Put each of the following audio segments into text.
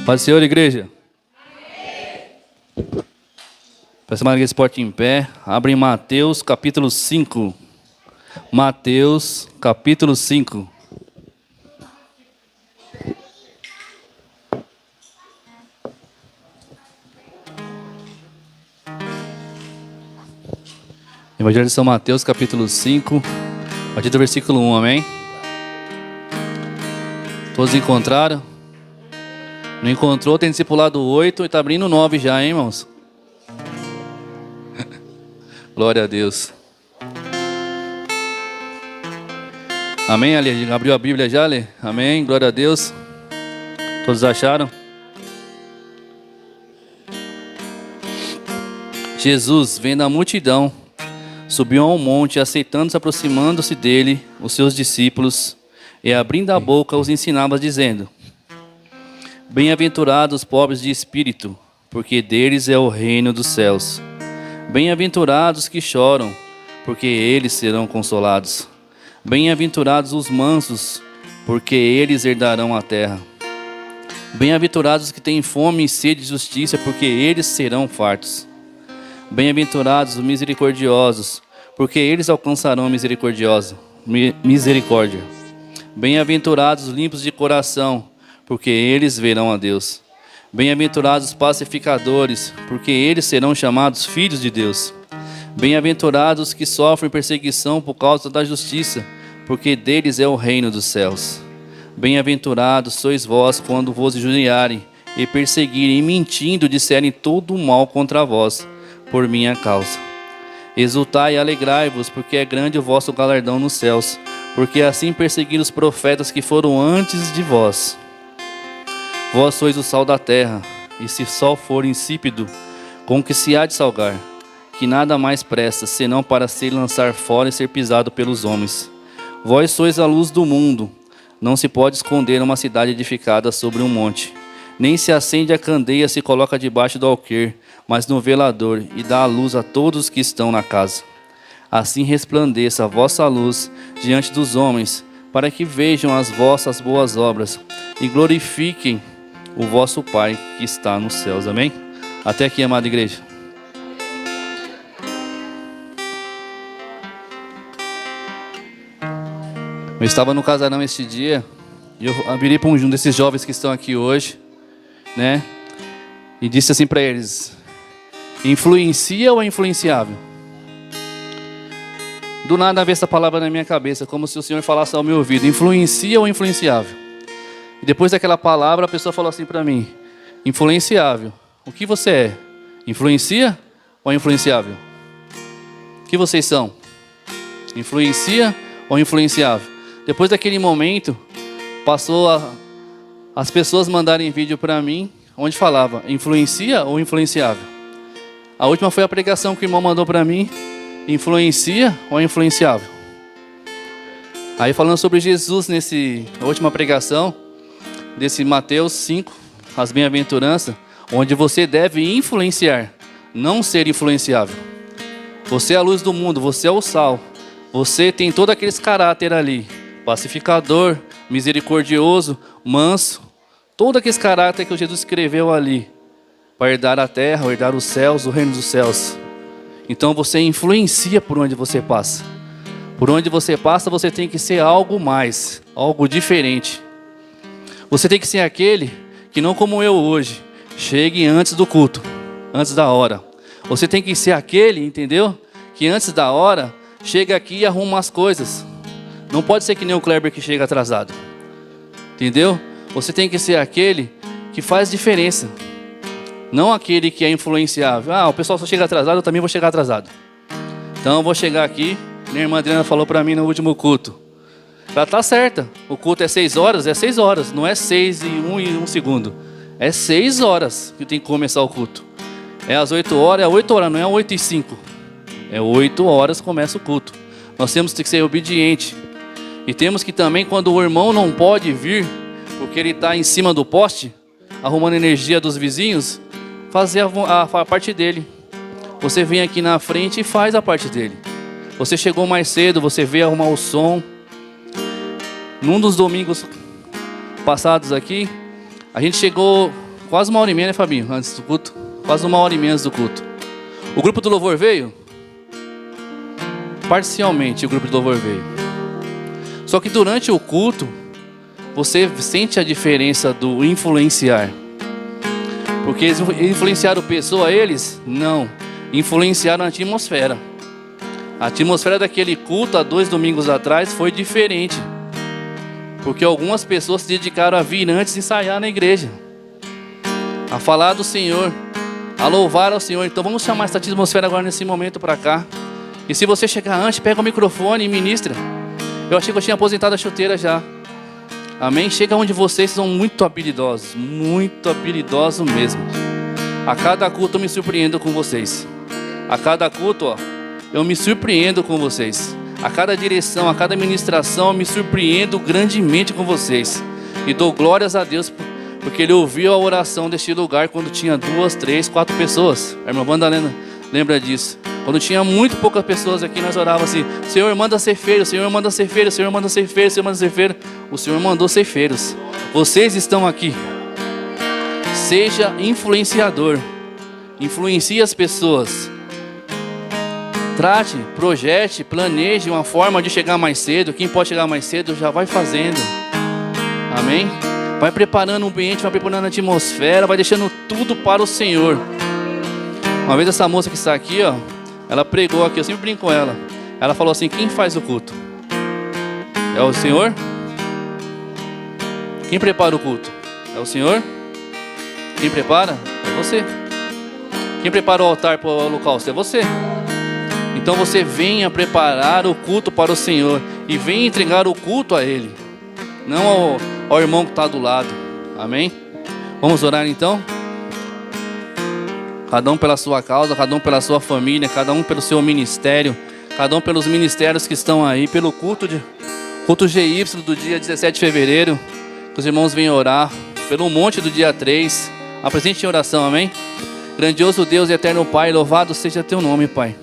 Paz do Senhor, igreja. Peço mais que se porte em pé. Abre em Mateus capítulo 5. Mateus capítulo 5. Evangelho de São Mateus capítulo 5, a partir do versículo 1, amém? Todos encontraram? Não encontrou, tem discipulado 8 e está abrindo 9 já, hein, irmãos? Glória a Deus. Amém, Ale? Abriu a Bíblia já, Ale? Amém, glória a Deus. Todos acharam? Jesus, vendo a multidão, subiu a um monte, aceitando-se, aproximando-se dele, os seus discípulos, e abrindo a boca, os ensinava, dizendo: Bem-aventurados os pobres de espírito, porque deles é o reino dos céus. Bem-aventurados que choram, porque eles serão consolados. Bem-aventurados os mansos, porque eles herdarão a terra. Bem-aventurados que têm fome e sede de justiça, porque eles serão fartos. Bem-aventurados os misericordiosos, porque eles alcançarão misericórdia. Bem-aventurados os limpos de coração, porque eles verão a Deus. Bem-aventurados os pacificadores, porque eles serão chamados filhos de Deus. Bem-aventurados os que sofrem perseguição por causa da justiça, porque deles é o reino dos céus. Bem-aventurados sois vós quando vos injuriarem e perseguirem, e mentindo disserem todo o mal contra vós, por minha causa. Exultai e alegrai-vos, porque é grande o vosso galardão nos céus, porque assim perseguiram os profetas que foram antes de vós. Vós sois o sal da terra, e se o sal for insípido, com que se há de salgar? Que nada mais presta, senão para se lançar fora e ser pisado pelos homens. Vós sois a luz do mundo. Não se pode esconder uma cidade edificada sobre um monte. Nem se acende a candeia, se coloca debaixo do alqueire, mas no velador, e dá a luz a todos que estão na casa. Assim resplandeça a vossa luz diante dos homens, para que vejam as vossas boas obras e glorifiquem o vosso Pai que está nos céus. Amém? Até aqui, amada igreja. Eu estava no casarão este dia e eu virei para um desses jovens que estão aqui hoje, né? E disse assim para eles: influencia ou é influenciável? Do nada veio essa palavra na minha cabeça, como se o Senhor falasse ao meu ouvido: influencia ou influenciável? E depois daquela palavra a pessoa falou assim para mim: influenciável. O que você é? Influencia ou influenciável? O que vocês são? Influencia ou influenciável? Depois daquele momento, passou as pessoas mandarem vídeo para mim, onde falava: influencia ou influenciável? A última foi a pregação que o irmão mandou para mim: influencia ou influenciável? Aí falando sobre Jesus nessa última pregação, desse Mateus 5, as bem-aventuranças, onde você deve influenciar, não ser influenciável. Você é a luz do mundo, você é o sal, você tem todos aqueles caráter ali: pacificador, misericordioso, manso, todo aqueles caráter que Jesus escreveu ali, para herdar a terra, herdar os céus, o reino dos céus. Então você influencia por onde você passa. Por onde você passa, você tem que ser algo mais, algo diferente. Você tem que ser aquele que, não como eu hoje, chegue antes do culto, antes da hora. Você tem que ser aquele, entendeu? Que antes da hora, chega aqui e arruma as coisas. Não pode ser que nem o Kleber que chega atrasado. Entendeu? Você tem que ser aquele que faz diferença. Não aquele que é influenciável. Ah, o pessoal só chega atrasado, eu também vou chegar atrasado. Então eu vou chegar aqui. Minha irmã Adriana falou para mim no último culto. Ela tá certa. O culto é 6 horas, é 6 horas. Não é 6 e 1 segundo. É 6 horas que tem que começar o culto. É às 8 horas, é 8 horas, não é 8 e 5. É 8 horas que começa o culto. Nós temos que ser obedientes. E temos que também, quando o irmão não pode vir, porque ele está em cima do poste, arrumando energia dos vizinhos, fazer a parte dele. Você vem aqui na frente e faz a parte dele. Você chegou mais cedo, você veio arrumar o som. Num dos domingos passados aqui, a gente chegou Quase 1h30, né, Fabinho? Antes do culto. Quase 1h30 antes do culto. O grupo do louvor veio? Parcialmente o grupo do louvor veio. Só que durante o culto, você sente a diferença do influenciar. Porque eles influenciaram pessoa, eles? Não. Influenciaram a atmosfera. A atmosfera daquele culto há 2 domingos atrás foi diferente. Porque algumas pessoas se dedicaram a vir antes de ensaiar na igreja, a falar do Senhor, a louvar ao Senhor. Então vamos chamar essa atmosfera agora nesse momento para cá. E se você chegar antes, pega o microfone e ministra. Eu achei que eu tinha aposentado a chuteira já. Amém? Chega onde vocês são muito habilidosos mesmo. A cada culto eu me surpreendo com vocês. A cada culto, eu me surpreendo com vocês. A cada direção, a cada ministração, eu me surpreendo grandemente com vocês. E dou glórias a Deus, porque Ele ouviu a oração deste lugar quando tinha 2, 3, 4 pessoas. A irmã Wanda lembra disso. Quando tinha muito poucas pessoas aqui, nós orávamos assim: Senhor, manda ceifeiros, Senhor, manda ceifeiros, Senhor, manda ceifeiros, Senhor, manda ceifeiros. O Senhor mandou ceifeiros. Vocês estão aqui. Seja influenciador. Influencie as pessoas. Trate, projete, planeje uma forma de chegar mais cedo. Quem pode chegar mais cedo já vai fazendo. Amém? Vai preparando o ambiente, vai preparando a atmosfera, vai deixando tudo para o Senhor. Uma vez essa moça que está aqui, ela pregou aqui, eu sempre brinco com ela. Ela falou assim: quem faz o culto? É o Senhor? Quem prepara o culto? É o Senhor? Quem prepara? É você. Quem prepara o altar para o holocausto? É você. Então você venha preparar o culto para o Senhor e venha entregar o culto a Ele, não ao irmão que está do lado. Amém? Vamos orar então? Cada um pela sua causa, cada um pela sua família, cada um pelo seu ministério, cada um pelos ministérios que estão aí, pelo culto GY do dia 17 de fevereiro, que os irmãos venham orar, pelo monte do dia 3, apresente em oração, amém? Grandioso Deus e eterno Pai, louvado seja teu nome, Pai.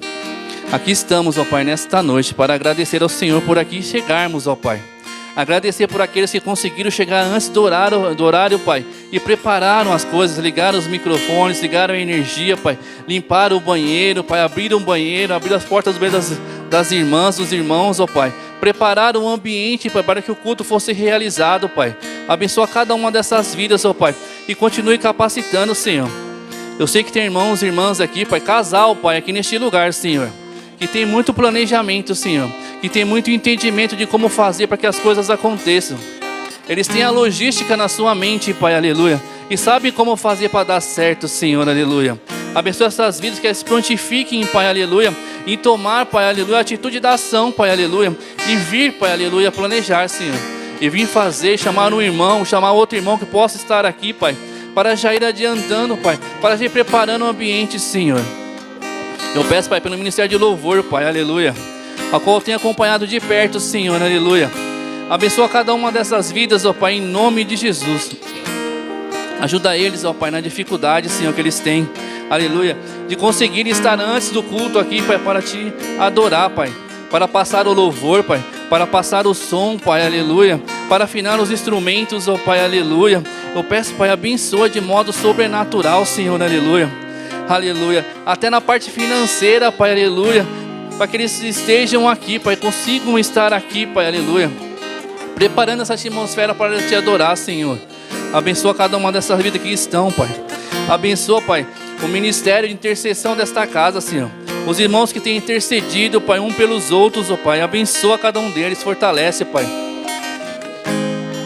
Aqui estamos, ó Pai, nesta noite, para agradecer ao Senhor por aqui chegarmos, ó Pai. Agradecer por aqueles que conseguiram chegar antes do horário, Pai, e prepararam as coisas, ligaram os microfones, ligaram a energia, Pai, limparam o banheiro, Pai, abriram o banheiro, abriram as portas das irmãs, dos irmãos, ó Pai, prepararam o ambiente, Pai, para que o culto fosse realizado, Pai. Abençoa cada uma dessas vidas, ó Pai, e continue capacitando, Senhor. Eu sei que tem irmãos e irmãs aqui, Pai, casal, Pai, aqui neste lugar, Senhor, que tem muito planejamento, Senhor, que tem muito entendimento de como fazer para que as coisas aconteçam. Eles têm a logística na sua mente, Pai, aleluia, e sabem como fazer para dar certo, Senhor, aleluia. Abençoa essas vidas, que eles se prontifiquem, Pai, aleluia, em tomar, Pai, aleluia, a atitude da ação, Pai, aleluia, e vir, Pai, aleluia, planejar, Senhor, e vir fazer, chamar um irmão, chamar outro irmão que possa estar aqui, Pai, para já ir adiantando, Pai, para já ir preparando o ambiente, Senhor. Eu peço, Pai, pelo ministério de louvor, Pai, aleluia, a qual eu tenho acompanhado de perto, Senhor, aleluia. Abençoa cada uma dessas vidas, ó Pai, em nome de Jesus. Ajuda eles, ó Pai, na dificuldade, Senhor, que eles têm, aleluia, de conseguir estar antes do culto aqui, Pai, para Te adorar, Pai, para passar o louvor, Pai, para passar o som, Pai, aleluia, para afinar os instrumentos, ó Pai, aleluia. Eu peço, Pai, abençoa de modo sobrenatural, Senhor, aleluia, aleluia, até na parte financeira, Pai, aleluia, para que eles estejam aqui, Pai, consigam estar aqui, Pai, aleluia, preparando essa atmosfera para Te adorar, Senhor. Abençoa cada uma dessas vidas que estão, Pai. Abençoa, Pai, o ministério de intercessão desta casa, Senhor. Os irmãos que têm intercedido, Pai, um pelos outros, ó Pai. Abençoa cada um deles, fortalece, Pai.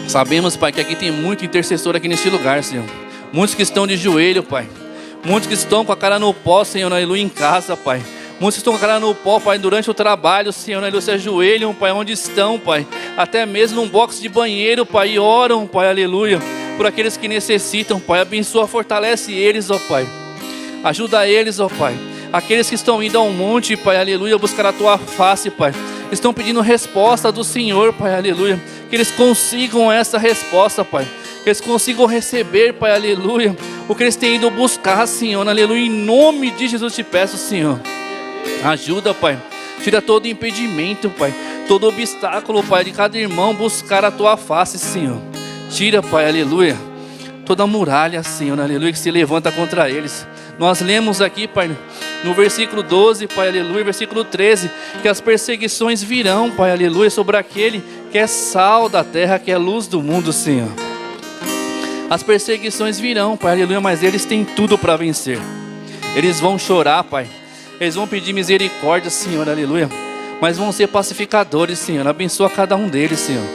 Sabemos, Pai, que aqui tem muito intercessor aqui neste lugar, Senhor. Muitos que estão de joelho, Pai. Muitos que estão com a cara no pó, Senhor, aleluia, em casa, Pai. Muitos que estão com a cara no pó, Pai, durante o trabalho, Senhor, aleluia, se ajoelham, Pai, onde estão, Pai. Até mesmo num box de banheiro, Pai, e oram, Pai, aleluia, por aqueles que necessitam, Pai. Abençoa, fortalece eles, ó Pai. Ajuda eles, ó Pai. Aqueles que estão indo ao monte, Pai, aleluia, buscar a Tua face, Pai. Estão pedindo resposta do Senhor, Pai, aleluia. Que eles consigam essa resposta, Pai. Que eles consigam receber, Pai, aleluia, o que eles têm ido buscar, Senhor, aleluia. Em nome de Jesus te peço, Senhor. Ajuda, Pai. Tira todo impedimento, Pai. Todo obstáculo, Pai, de cada irmão buscar a Tua face, Senhor. Tira, Pai, aleluia. toda muralha, Senhor, aleluia, que se levanta contra eles. Nós lemos aqui, Pai, no versículo 12, Pai, aleluia, versículo 13, que as perseguições virão, Pai, aleluia, sobre aquele que é sal da terra, que é luz do mundo, Senhor. As perseguições virão, Pai, aleluia, mas eles têm tudo para vencer. Eles vão chorar, Pai, eles vão pedir misericórdia, Senhor, aleluia, mas vão ser pacificadores, Senhor. Abençoa cada um deles, Senhor.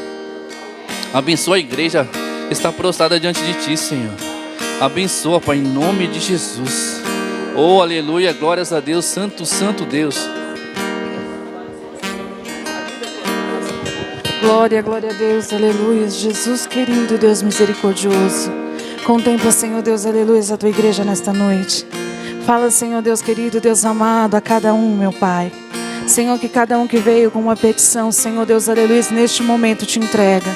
Abençoa a igreja que está prostrada diante de Ti, Senhor. Abençoa, Pai, em nome de Jesus. Oh, aleluia, glórias a Deus, santo, santo Deus. Glória, glória a Deus, aleluia. Jesus querido, Deus misericordioso. Contempla, Senhor Deus, aleluia, a Tua igreja nesta noite. Fala, Senhor Deus querido, Deus amado, a cada um, meu Pai. Senhor, que cada um que veio com uma petição, Senhor Deus, aleluia, neste momento te entrega.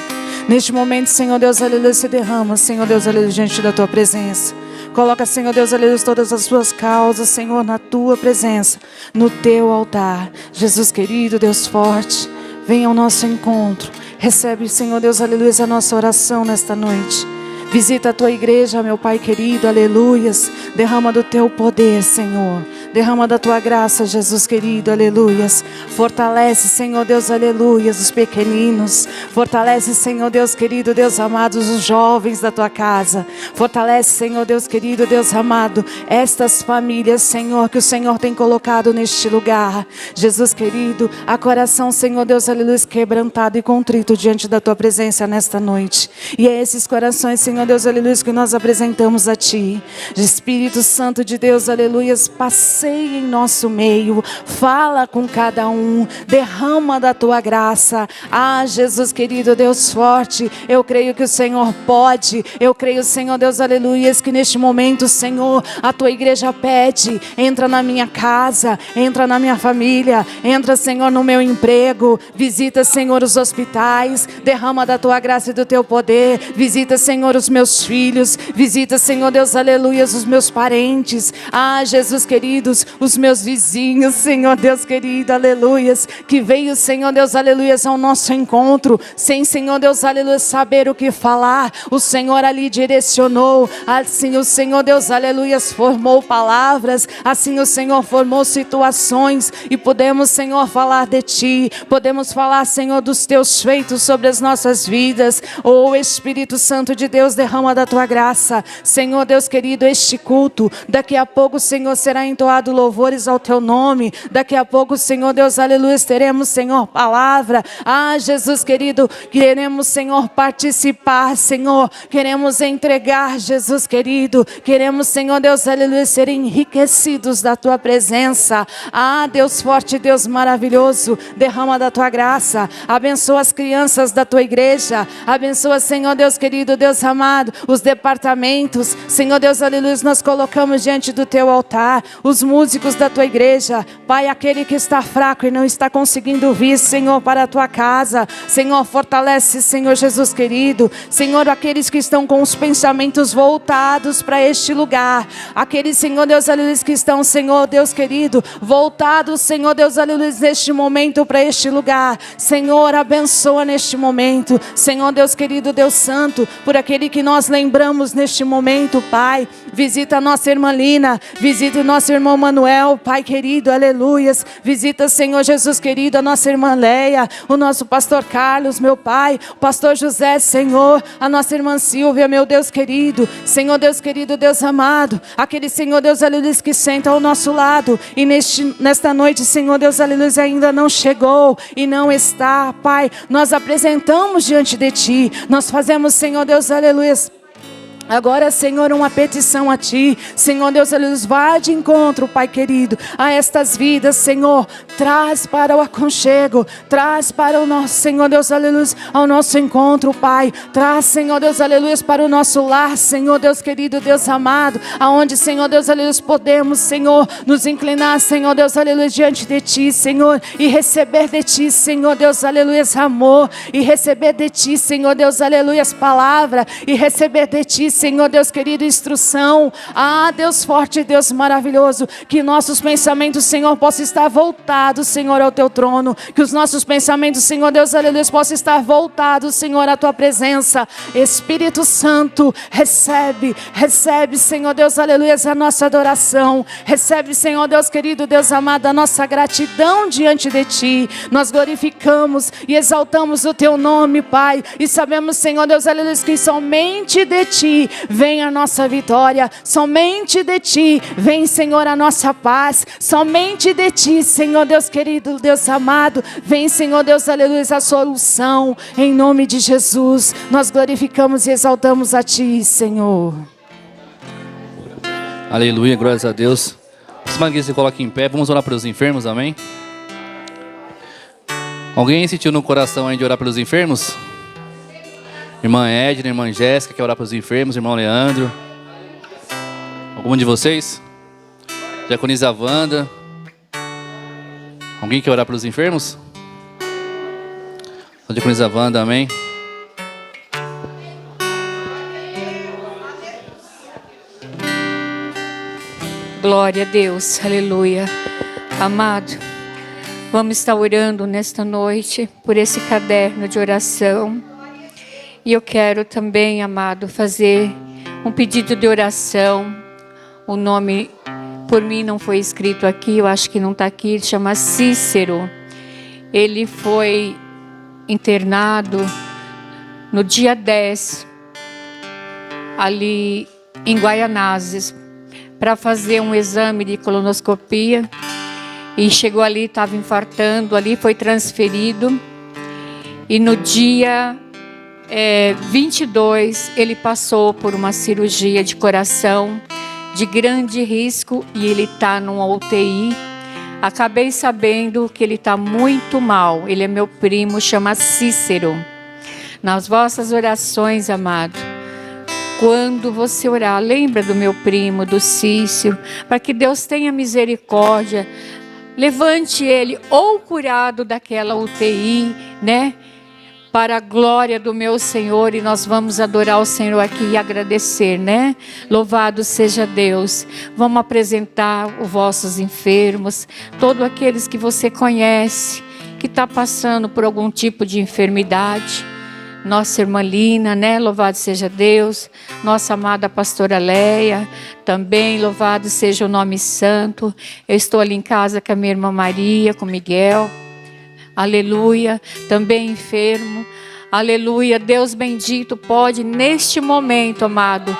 Neste momento, Senhor Deus, aleluia, se derrama, Senhor Deus, aleluia, diante da Tua presença. Coloca, Senhor Deus, aleluia, todas as Suas causas, Senhor, na Tua presença, no Teu altar. Jesus querido, Deus forte, venha ao nosso encontro. Recebe, Senhor Deus, aleluia, a nossa oração nesta noite. Visita a Tua igreja, meu Pai querido, aleluias. Derrama do Teu poder, Senhor. Derrama da Tua graça, Jesus querido, aleluias. Fortalece, Senhor Deus, aleluias, os pequeninos. Fortalece, Senhor Deus querido, Deus amado, os jovens da Tua casa. Fortalece, Senhor Deus querido, Deus amado, estas famílias, Senhor, que o Senhor tem colocado neste lugar. Jesus querido, a coração, Senhor Deus, aleluia, quebrantado e contrito diante da Tua presença nesta noite. E é esses corações, Senhor Deus, aleluia, que nós apresentamos a Ti. Espírito Santo de Deus, aleluia, passeia em nosso meio, fala com cada um, derrama da Tua graça. Ah, Jesus querido, Deus forte, eu creio que o Senhor pode, eu creio, Senhor Deus, aleluia, que neste momento, Senhor, a Tua igreja pede, entra na minha casa, entra na minha família, entra, Senhor, no meu emprego, visita, Senhor, os hospitais, derrama da Tua graça e do Teu poder, visita, Senhor, os meus filhos, visita, Senhor Deus, aleluia, os meus parentes. Ah, Jesus querido, os meus vizinhos, Senhor Deus querido, aleluias, que veio, Senhor Deus, aleluias, ao nosso encontro, sem, Senhor Deus, aleluia, saber o que falar, o Senhor ali direcionou, assim o Senhor Deus, aleluias, formou palavras, assim o Senhor formou situações, e podemos, Senhor, falar de Ti, podemos falar, Senhor, dos Teus feitos sobre as nossas vidas. Oh, Espírito Santo de Deus, derrama da Tua graça, Senhor Deus querido, este culto, daqui a pouco, Senhor, será entoado louvores ao Teu nome, daqui a pouco, Senhor Deus, aleluia, teremos, Senhor, palavra. Ah, Jesus querido, queremos, Senhor, participar, Senhor, queremos entregar, Jesus querido, queremos, Senhor Deus, aleluia, ser enriquecidos da Tua presença. Ah, Deus forte, Deus maravilhoso, derrama da Tua graça, abençoa as crianças da Tua igreja, abençoa, Senhor Deus querido, Deus amado, os departamentos, Senhor Deus, aleluia, nós colocamos diante do Teu altar, os músicos da Tua igreja, Pai, aquele que está fraco e não está conseguindo vir, Senhor, para a Tua casa, Senhor, fortalece, Senhor Jesus querido, Senhor, aqueles que estão com os pensamentos voltados para este lugar, aqueles, Senhor Deus, aleluia, que estão, Senhor Deus querido, voltados, Senhor Deus, aleluia, neste momento para este lugar, Senhor, abençoa neste momento, Senhor Deus querido, Deus santo, por aquele que nós lembramos neste momento, Pai, visita a nossa irmã Lina, visita o nosso irmão Manuel, Pai querido, aleluias, visita, Senhor Jesus querido, a nossa irmã Leia, o nosso pastor Carlos, meu Pai, o pastor José, Senhor, a nossa irmã Silvia, meu Deus querido, Senhor Deus querido, Deus amado, aquele, Senhor Deus, aleluia, que senta ao nosso lado, e nesta noite, Senhor Deus, aleluia, ainda não chegou, e não está, Pai, nós apresentamos diante de Ti, nós fazemos, Senhor Deus, aleluia, agora, Senhor, uma petição a Ti, Senhor Deus, aleluia, vá de encontro, Pai querido, a estas vidas, Senhor, traz para o aconchego, traz para o nosso, Senhor Deus, aleluia, ao nosso encontro, Pai, traz, Senhor Deus, aleluia, para o nosso lar, Senhor Deus querido, Deus amado, aonde, Senhor Deus, aleluia, podemos, Senhor, nos inclinar, Senhor Deus, aleluia, diante de Ti, Senhor, e receber de Ti, Senhor Deus, aleluia, amor, e receber de Ti, Senhor Deus, aleluia, palavra, e receber de Ti, Senhor Deus querido, instrução. Ah, Deus forte, Deus maravilhoso, que nossos pensamentos, Senhor, possam estar voltados voltados, Senhor, ao teu trono. Que os nossos pensamentos, Senhor Deus, aleluia, possam estar voltados, Senhor, à tua presença. Espírito Santo, recebe, Senhor Deus, aleluia, a nossa adoração. Recebe, Senhor Deus querido, Deus amado, a nossa gratidão diante de ti. Nós glorificamos e exaltamos o teu nome, Pai. E sabemos, Senhor Deus, aleluia, que somente de ti vem a nossa vitória. Somente de ti vem, Senhor, a nossa paz. Somente de ti, Senhor Deus querido, Deus amado, vem, Senhor Deus, aleluia, a solução. Em nome de Jesus, nós glorificamos e exaltamos a ti, Senhor. Aleluia, glórias a Deus. Os mangueiros se coloquem em pé, vamos orar pelos enfermos, amém? Alguém sentiu no coração aí de orar pelos enfermos? Irmã Edna, irmã Jéssica, quer orar pelos enfermos, irmão Leandro? Algum de vocês? Diaconisa Wanda? Alguém quer orar pelos enfermos? Diaconisa Wanda, amém? Glória a Deus, aleluia. Amado, vamos estar orando nesta noite por esse caderno de oração. E eu quero também, amado, fazer um pedido de oração. O nome, por mim, não foi escrito aqui, eu acho que não está aqui, ele chama Cícero. Ele foi internado no dia 10, ali em Guaianazes, para fazer um exame de colonoscopia, e chegou ali, estava infartando ali, foi transferido, e no dia 22 ele passou por uma cirurgia de coração de grande risco, e ele está numa UTI. Acabei sabendo que ele está muito mal. Ele é meu primo, chama Cícero. Nas vossas orações, amado, quando você orar, lembra do meu primo, do Cícero, para que Deus tenha misericórdia, levante ele ou curado daquela UTI, né? Para a glória do meu Senhor, e nós vamos adorar o Senhor aqui e agradecer, né? Louvado seja Deus. Vamos apresentar os vossos enfermos, todos aqueles que você conhece, que está passando por algum tipo de enfermidade. Nossa irmã Lina, né? Louvado seja Deus. Nossa amada pastora Leia, também louvado seja o nome santo. Eu estou ali em casa com a minha irmã Maria, com Miguel. Aleluia, também enfermo. Aleluia, Deus bendito pode neste momento, amado,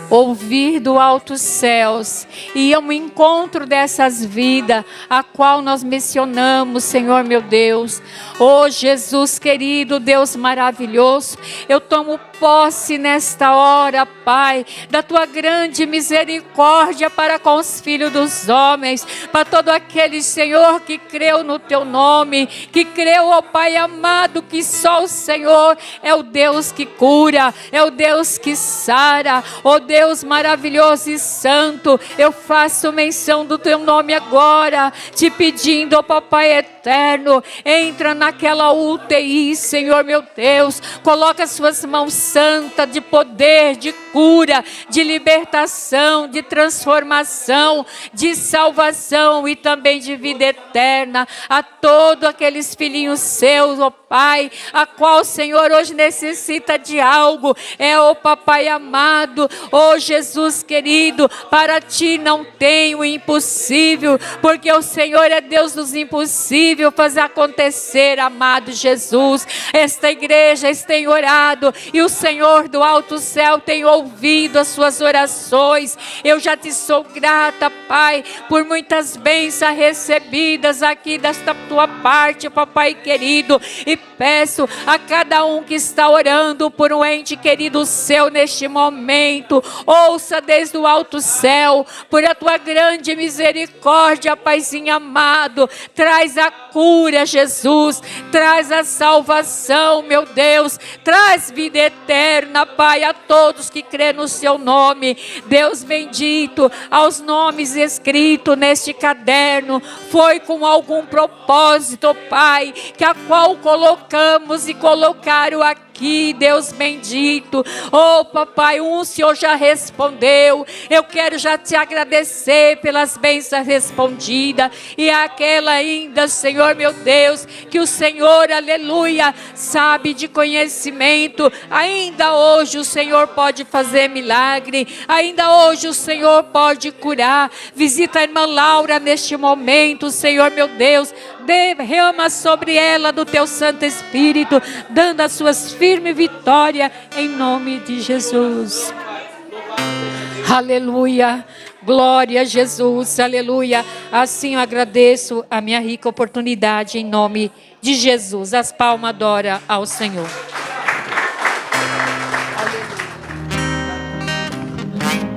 ouvir do altos céus e ao encontro dessas vidas a qual nós mencionamos, Senhor meu Deus. Oh Jesus querido, Deus maravilhoso, eu tomo posse nesta hora, Pai, da tua grande misericórdia para com os filhos dos homens, para todo aquele, Senhor, que creu no teu nome, que creu, ó Pai amado, que só o Senhor é o Deus que cura, é o Deus que sara. Ó Deus maravilhoso e santo, eu faço menção do teu nome agora, te pedindo, ó Papai eterno, entra naquela UTI, Senhor meu Deus, coloca as suas mãos santa de poder, de cura, de libertação, de transformação, de salvação e também de vida eterna a todos aqueles filhinhos seus, ó Pai, a qual, Senhor, hoje necessita de algo. Ó Papai amado, ó Jesus querido, para ti não tem o impossível, porque o Senhor é Deus dos impossíveis. Faz acontecer, amado Jesus. Esta igreja tem orado e o Senhor do alto céu tem ouvido as suas orações. Eu já te sou grata, Pai, por muitas bênçãos recebidas aqui desta tua parte, Papai querido, e peço a cada um que está orando por um ente querido seu neste momento, ouça desde o alto céu, por a tua grande misericórdia, Paizinho amado, traz a cura, Jesus, traz a salvação, meu Deus, traz vida eterna, Pai, a todos que crê no seu nome. Deus bendito, aos nomes escritos neste caderno, foi com algum propósito, Pai, que a qual colocamos e colocaram aqui aqui, Deus bendito. Oh, papai, o Senhor já respondeu. Eu quero já te agradecer pelas bênçãos respondidas. E aquela ainda, Senhor meu Deus, que o Senhor, aleluia, sabe de conhecimento. Ainda hoje o Senhor pode fazer milagre. Ainda hoje o Senhor pode curar. Visita a irmã Laura neste momento, Senhor meu Deus. Derrama sobre ela do teu Santo Espírito, dando as suas firmes vitórias em nome de Jesus. Aleluia. Glória a Jesus, aleluia. Assim eu agradeço a minha rica oportunidade em nome de Jesus. As palmas adoram ao Senhor.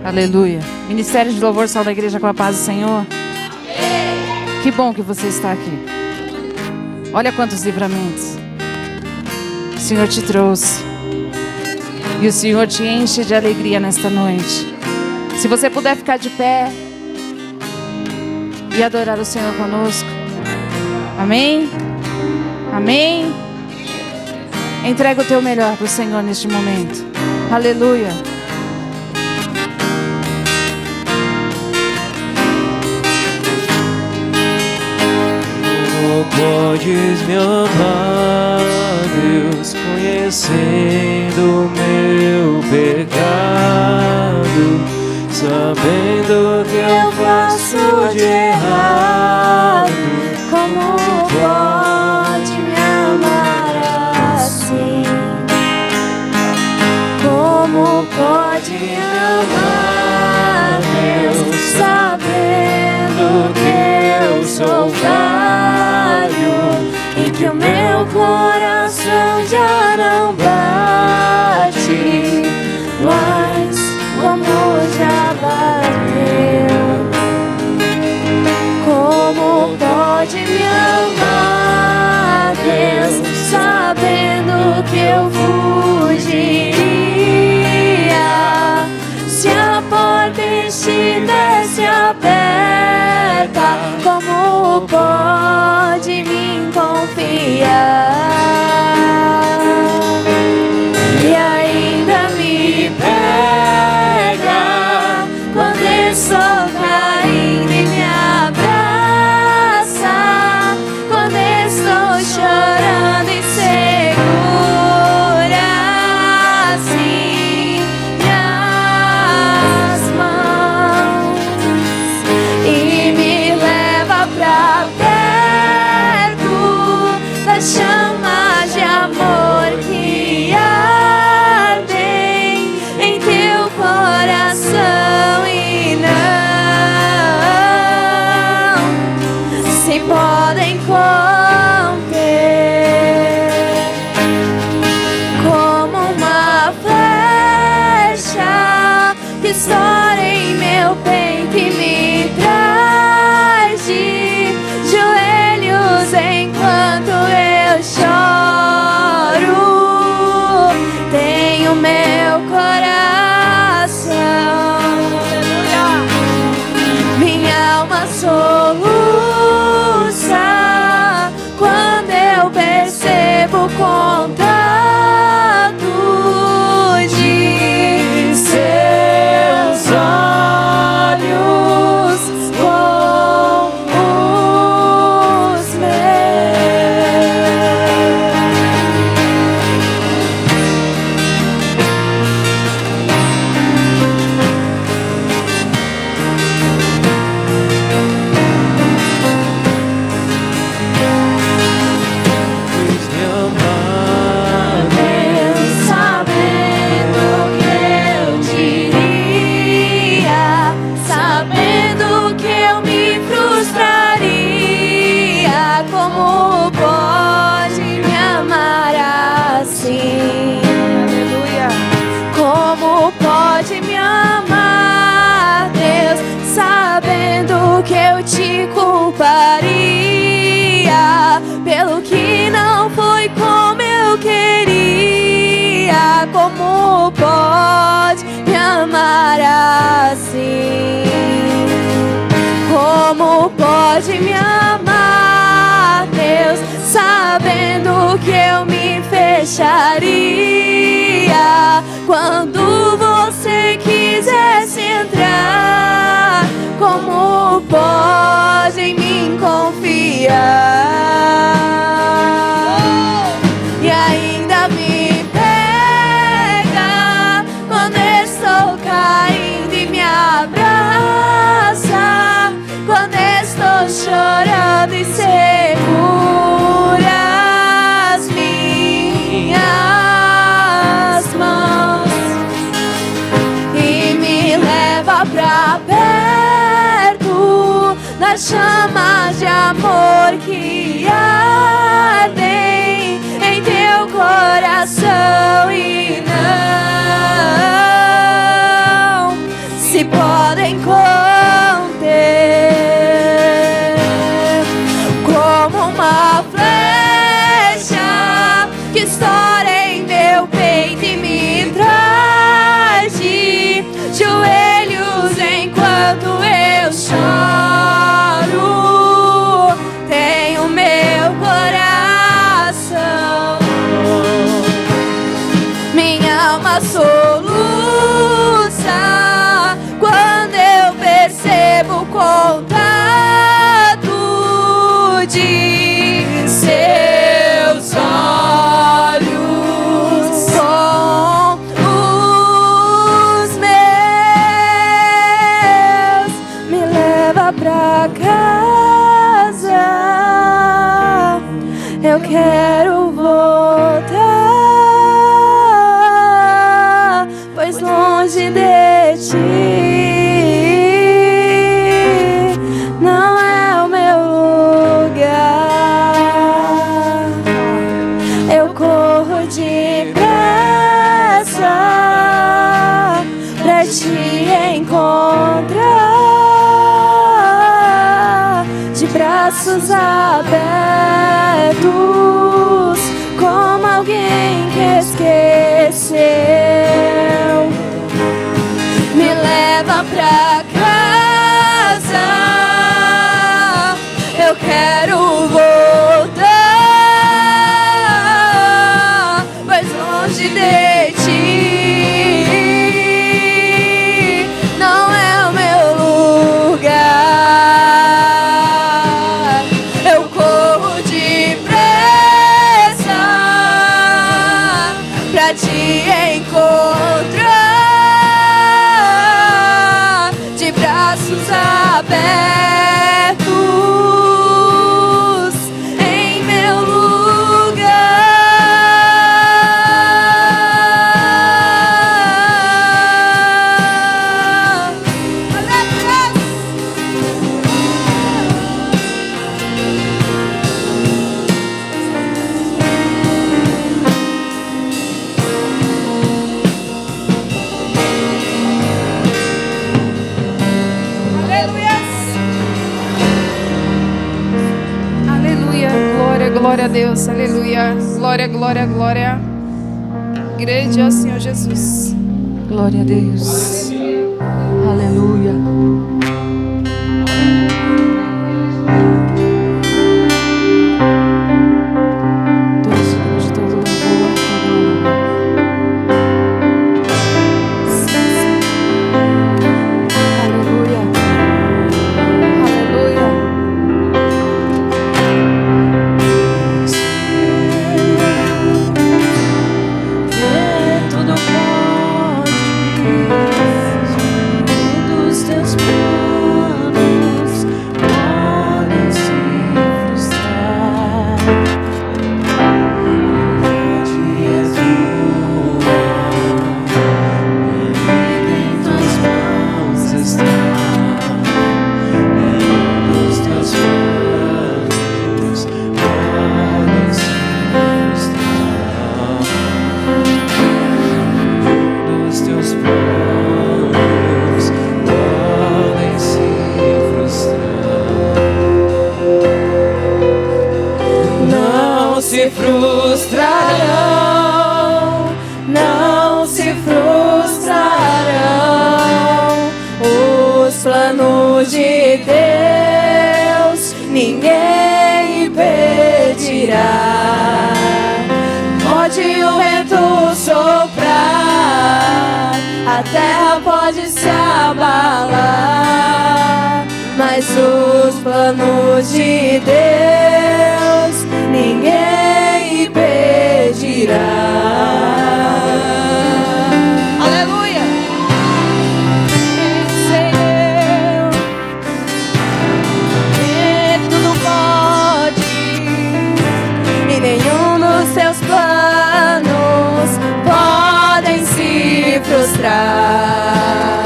Aleluia. Ministério de Louvor, Sal da Igreja, com a paz do Senhor. Que bom que você está aqui. Olha quantos livramentos o Senhor te trouxe. E o Senhor te enche de alegria nesta noite. Se você puder ficar de pé e adorar o Senhor conosco. Amém? Amém? Entrega o teu melhor para o Senhor neste momento. Aleluia. Podes me amar, Deus, conhecendo o meu pecado, sabendo que eu faço de errado. Como pode me amar assim? Como pode me amar, Deus, sabendo que eu sou e que o meu coração já não bate, mas como já bateu. Como pode me amar, Deus, sabendo que eu fugiria se a porta estivesse aberta? Como pode me confiar e ainda me pega quando estou caindo e me abraça quando estou chorando e segura assim minhas mãos e me leva pra chamas de amor que ardem em teu coração e não se podem conter. Como uma flecha que estoura em meu peito e me traz de joelhos enquanto eu choro. Tenho meu coração, minha alma soluça quando eu percebo o contato de seus olhos com os que eu te culparia pelo que não foi como eu queria. Como pode me amar assim? Como pode me amar, Deus, sabendo que eu me fecharia pode em mim confiar. E ainda me pega quando estou caindo e me abraça quando estou chorando e segura as minhas mãos e me leva pra perto das chamas de amor que ardem em teu coração e não se podem conter. Como uma flecha que estoura em meu peito e me traz de joelhos enquanto eu choro. Tem o meu coração, minha alma soluça quando eu percebo o contato de seus olhos com os meus. Me leva pra casa, eu quero voltar, pois longe de ti não é o meu lugar. Eu corro depressa pra te encontrar, de braços abertos, como alguém que esqueceu. Me leva pra casa, eu quero voltar, mas longe de ti não é o meu lugar. Eu corro depressa pra te encontrar, de braços abertos em meu lugar. Aleluia, glória, glória a Deus, aleluia, glória, glória, glória. Grande é o Senhor Jesus. Glória a Deus. Aleluia. Deus, de todo louvor, toda honra. Aleluia. Aleluia. Tudo pode, todos teus planos podem se frustrar. Verdade é tua, minha vida em tuas mãos está. Todos teus planos podem se frustrar. Dos teus planos podem se frustrar. Não se frustrarão, não se frustrarão os planos de Deus, ninguém impedirá. Pode o vento soprar, a terra pode se abalar, mas os planos de Deus ninguém impedirá. Aleluia! Senhor, Ele tudo pode e nenhum dos seus planos podem se frustrar.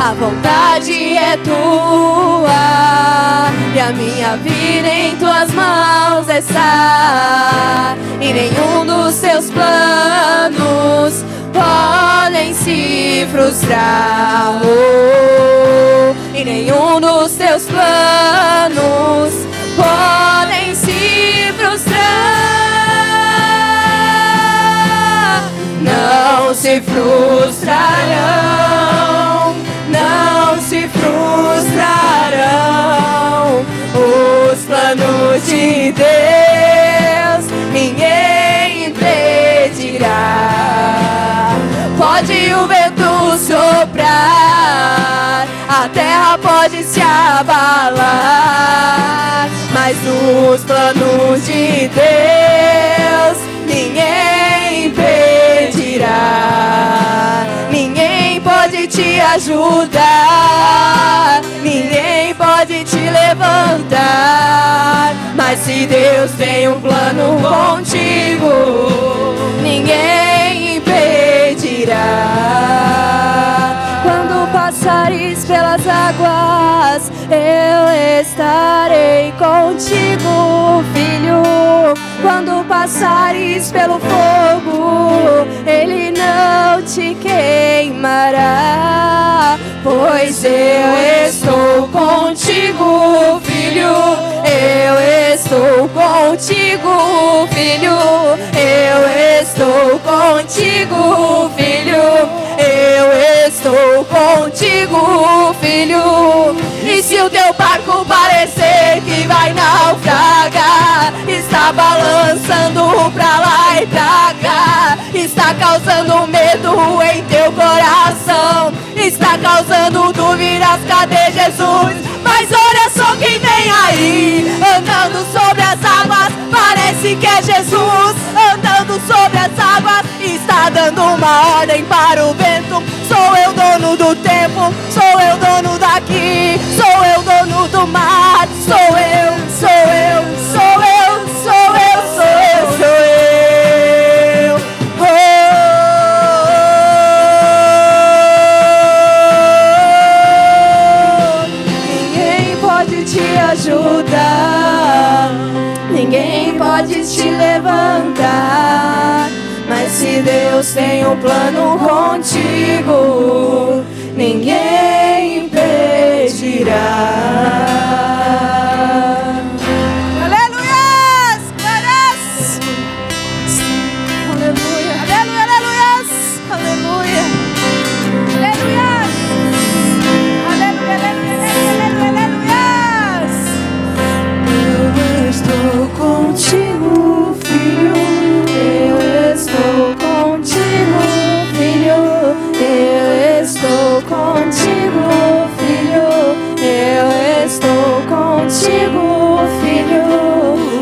A vontade é tua e a minha vida em tuas mãos está. E nenhum dos seus planos podem se frustrar. Oh, e nenhum dos seus planos podem se frustrar. Não se frustrarão, não se frustrarão os planos de Deus, ninguém impedirá. Pode o vento soprar, a terra pode se abalar, mas os planos de Deus ninguém impedirá. Ninguém pode te ajudar, ninguém pode te levantar, mas se Deus tem um plano contigo, ninguém impedirá. Quando passares pelas águas, eu estarei contigo, filho. Quando passares pelo fogo, ele não te queimará, pois eu estou contigo, filho. Eu estou contigo, filho. Eu estou contigo, filho. Eu estou contigo, filho. E se o teu barco parecer que vai naufragar, está balançando pra lá e pra cá, está causando medo em teu coração, está causando dúvidas, cadê Jesus? Mas olha só quem vem aí, andando sobre as águas, parece que é Jesus, andando sobre as águas, está dando uma ordem para o vento. Sou eu dono do tempo, sou eu dono daqui, sou eu dono do mar, sou eu, sou eu, sou eu, sou eu, sou eu, sou eu. Oh, ninguém pode te ajudar, ninguém pode te levantar, mas se Deus tem um plano contigo, ninguém impedirá. Aleluias! Glórias! Aleluia! Aleluia! Aleluias! Aleluia! Aleluias! Aleluia! Aleluia! Aleluias! Eu estou contigo, filho. Eu estou contigo, filho. Eu estou contigo, filho. Eu estou contigo, filho.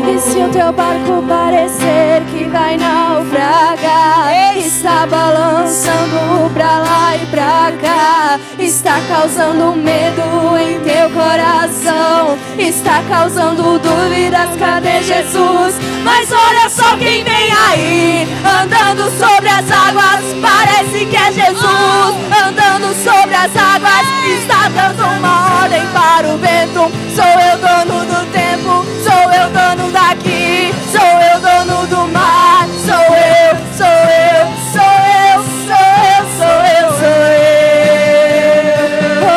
E se o teu barco parecer que vai naufragar, está balançando pra lá e pra cá, está causando medo em teu coração, está causando dúvidas, cadê Jesus? Mas olha só quem vem aí, andando sobre as águas, parece que é Jesus, andando sobre as águas, está dando uma ordem para o vento. Sou eu dono do tempo, sou eu dono daqui, sou eu dono do mar, sou eu, sou eu, sou eu, sou eu, sou eu, sou eu. Oh.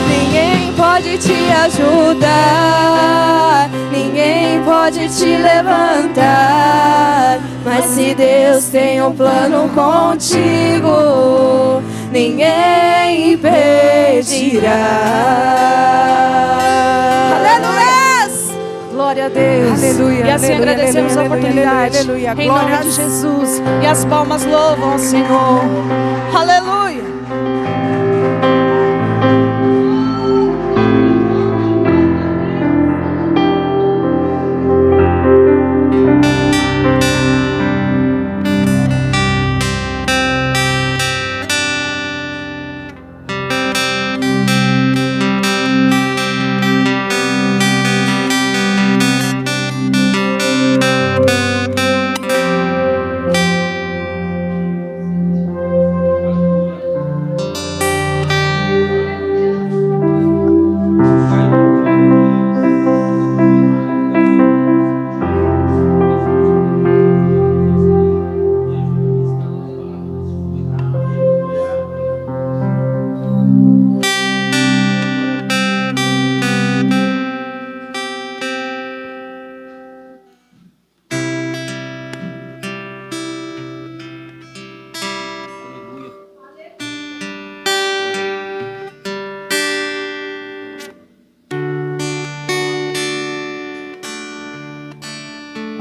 Ninguém pode te ajudar, ninguém pode te levantar, mas se Deus tem um plano contigo, ninguém impedirá. Aleluia! Glória Glória a Deus. Aleluia, E assim aleluia, agradecemos a aleluia, oportunidade. aleluia, aleluia. Em nome Glórias. de Jesus. E as palmas louvam ao Senhor. Aleluia.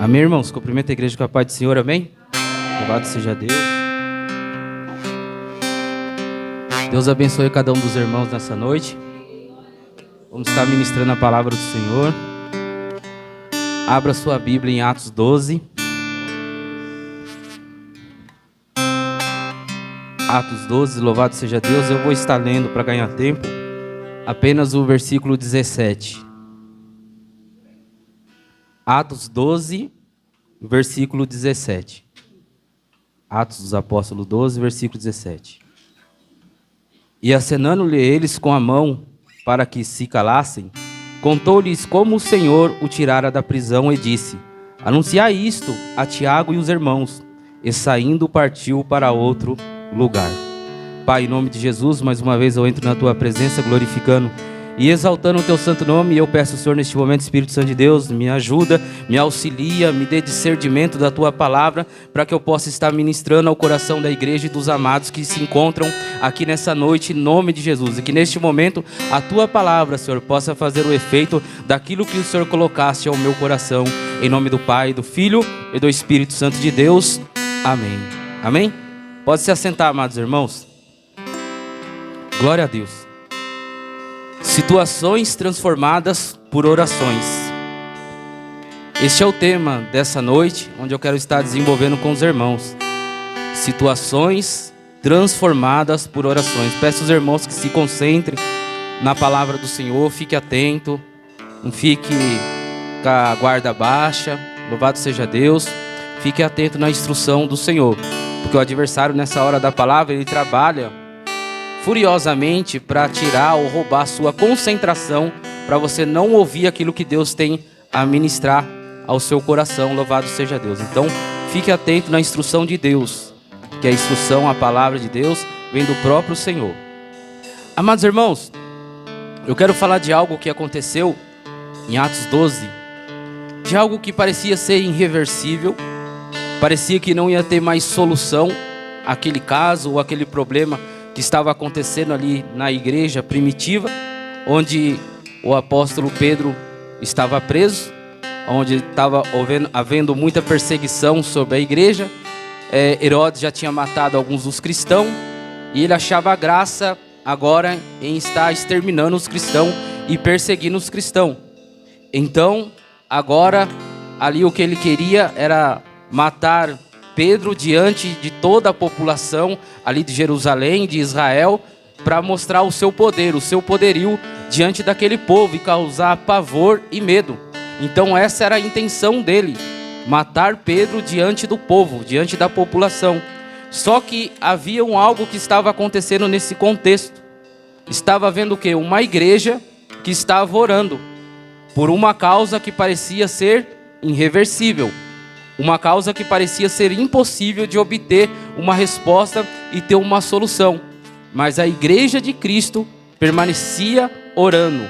Amém, irmãos? Cumprimento a igreja com a paz do Senhor, amém? Louvado seja Deus. Deus abençoe cada um dos irmãos nessa noite. Vamos estar ministrando a palavra do Senhor. Abra sua Bíblia em Atos 12. Atos 12, louvado seja Deus. Eu vou estar lendo para ganhar tempo apenas o versículo 17. Atos 12, versículo 17. Atos dos Apóstolos 12, versículo 17. E acenando-lhe eles com a mão para que se calassem, contou-lhes como o Senhor o tirara da prisão e disse: anunciai isto a Tiago e os irmãos. E saindo partiu para outro lugar. Pai, em nome de Jesus, mais uma vez eu entro na tua presença glorificando e exaltando o teu santo nome. E eu peço, Senhor, neste momento, Espírito Santo de Deus, me ajuda, me auxilia, me dê discernimento da tua palavra, para que eu possa estar ministrando ao coração da igreja e dos amados que se encontram aqui nessa noite, em nome de Jesus. E que neste momento a tua palavra, Senhor, possa fazer o efeito daquilo que o Senhor colocaste ao meu coração, em nome do Pai, do Filho e do Espírito Santo de Deus. Amém. Amém? Pode se assentar, amados irmãos. Glória a Deus. Situações transformadas por orações. Este é o tema dessa noite, onde eu quero estar desenvolvendo com os irmãos. Situações transformadas por orações. Peço aos irmãos que se concentrem na palavra do Senhor, fique atento, não fique com a guarda baixa, louvado seja Deus. Fique atento na instrução do Senhor, porque o adversário nessa hora da palavra, ele trabalha furiosamente para tirar ou roubar a sua concentração, para você não ouvir aquilo que Deus tem a ministrar ao seu coração, louvado seja Deus. Então, fique atento na instrução de Deus, que a instrução, a palavra de Deus, vem do próprio Senhor. Amados irmãos, eu quero falar de algo que aconteceu em Atos 12, de algo que parecia ser irreversível, parecia que não ia ter mais solução aquele caso ou aquele problema que estava acontecendo ali na igreja primitiva, onde o apóstolo Pedro estava preso, onde estava havendo muita perseguição sobre a igreja. Herodes já tinha matado alguns dos cristãos e ele achava graça agora em estar exterminando os cristãos e perseguindo os cristãos. Então, agora, ali o que ele queria era matar Pedro diante de toda a população ali de Jerusalém, de Israel, para mostrar o seu poder, o seu poderio diante daquele povo e causar pavor e medo. Então essa era a intenção dele, matar Pedro diante do povo, diante da população. Só que havia algo que estava acontecendo nesse contexto. Estava havendo o quê? Uma igreja que estava orando por uma causa que parecia ser irreversível. Uma causa que parecia ser impossível de obter uma resposta e ter uma solução. Mas a igreja de Cristo permanecia orando,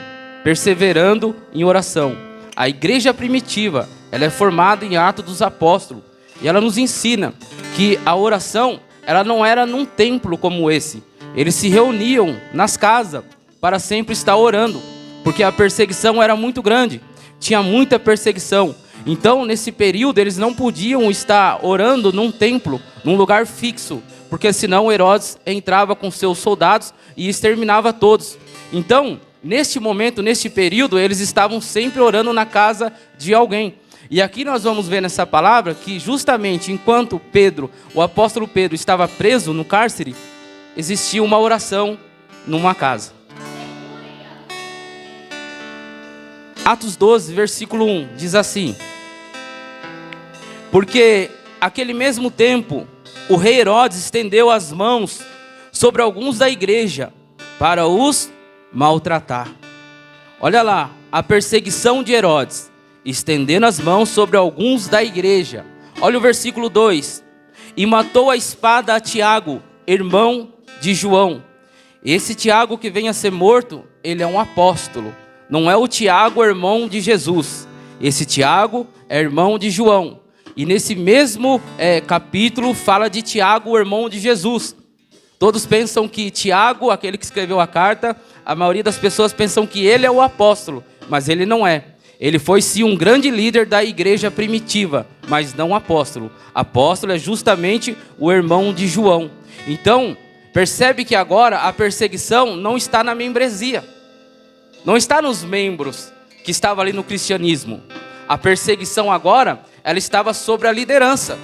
perseverando em oração. A igreja primitiva, ela é formada em Atos dos Apóstolos. E ela nos ensina que a oração, ela não era num templo como esse. Eles se reuniam nas casas para sempre estar orando, porque a perseguição era muito grande. tinha muita perseguição. Então, nesse período, eles não podiam estar orando num templo, num lugar fixo, porque senão Herodes entrava com seus soldados e exterminava todos. Então, neste momento, neste período, eles estavam sempre orando na casa de alguém. E aqui nós vamos ver nessa palavra que justamente enquanto Pedro, o apóstolo Pedro, estava preso no cárcere, existia uma oração numa casa. Atos 12, versículo 1, diz assim: porque aquele mesmo tempo, o rei Herodes estendeu as mãos sobre alguns da igreja para os maltratar. Olha lá, a perseguição de Herodes, estendendo as mãos sobre alguns da igreja. Olha o versículo 2: e matou a espada a Tiago, irmão de João. Esse Tiago que vem a ser morto, ele é um apóstolo. Não é o Tiago, irmão de Jesus. Esse Tiago é irmão de João. E nesse mesmo capítulo fala de Tiago, o irmão de Jesus. Todos pensam que Tiago, aquele que escreveu a carta, a maioria das pessoas pensam que ele é o apóstolo, mas ele não é. Ele foi sim um grande líder da igreja primitiva, mas não apóstolo. Apóstolo é justamente o irmão de João. Então, percebe que agora a perseguição não está na membresia. Não está nos membros que estavam ali no cristianismo. A perseguição agora, ela estava sobre a liderança,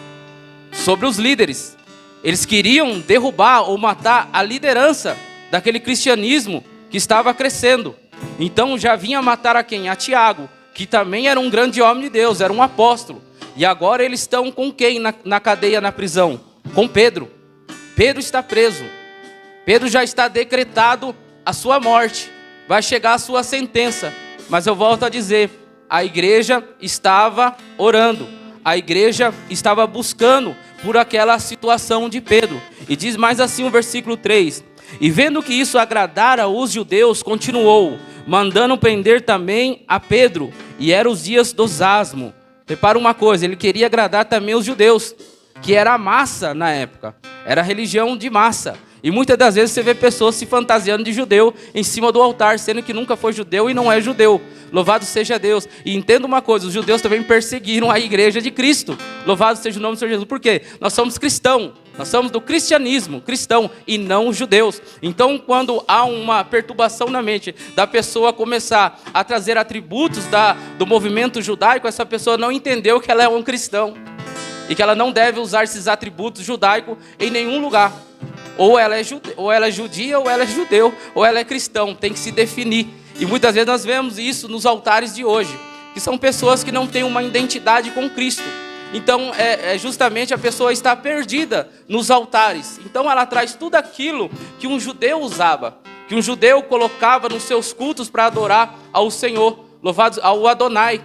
sobre os líderes. Eles queriam derrubar ou matar a liderança daquele cristianismo que estava crescendo. Então já vinha matar a quem? A Tiago, que também era um grande homem de Deus, era um apóstolo. E agora eles estão com quem na cadeia, na prisão? Com Pedro. Pedro está preso. Pedro já está decretado a sua morte. Vai chegar a sua sentença. Mas eu volto a dizer, a igreja estava orando. A igreja estava buscando por aquela situação de Pedro. E diz mais assim o versículo 3. E vendo que isso agradara os judeus, continuou, mandando prender também a Pedro. E eram os dias do Zasmo. Repara uma coisa, ele queria agradar também os judeus, que era a massa na época. Era a religião de massa. E muitas das vezes você vê pessoas se fantasiando de judeu em cima do altar, sendo que nunca foi judeu e não é judeu. Louvado seja Deus. E entenda uma coisa, os judeus também perseguiram a igreja de Cristo. Louvado seja o nome do Senhor Jesus. Por quê? Nós somos cristãos. Nós somos do cristianismo cristão e não judeus. Então, quando há uma perturbação na mente da pessoa começar a trazer atributos do movimento judaico, essa pessoa não entendeu que ela é um cristão. E que ela não deve usar esses atributos judaicos em nenhum lugar. Ou ela é judia, ou ela é judeu, ou ela é cristão. Tem que se definir. E muitas vezes nós vemos isso nos altares de hoje. Que são pessoas que não têm uma identidade com Cristo. Então, justamente a pessoa está perdida nos altares. Então, ela traz tudo aquilo que um judeu usava. Que um judeu colocava nos seus cultos para adorar ao Senhor. Louvado ao Adonai.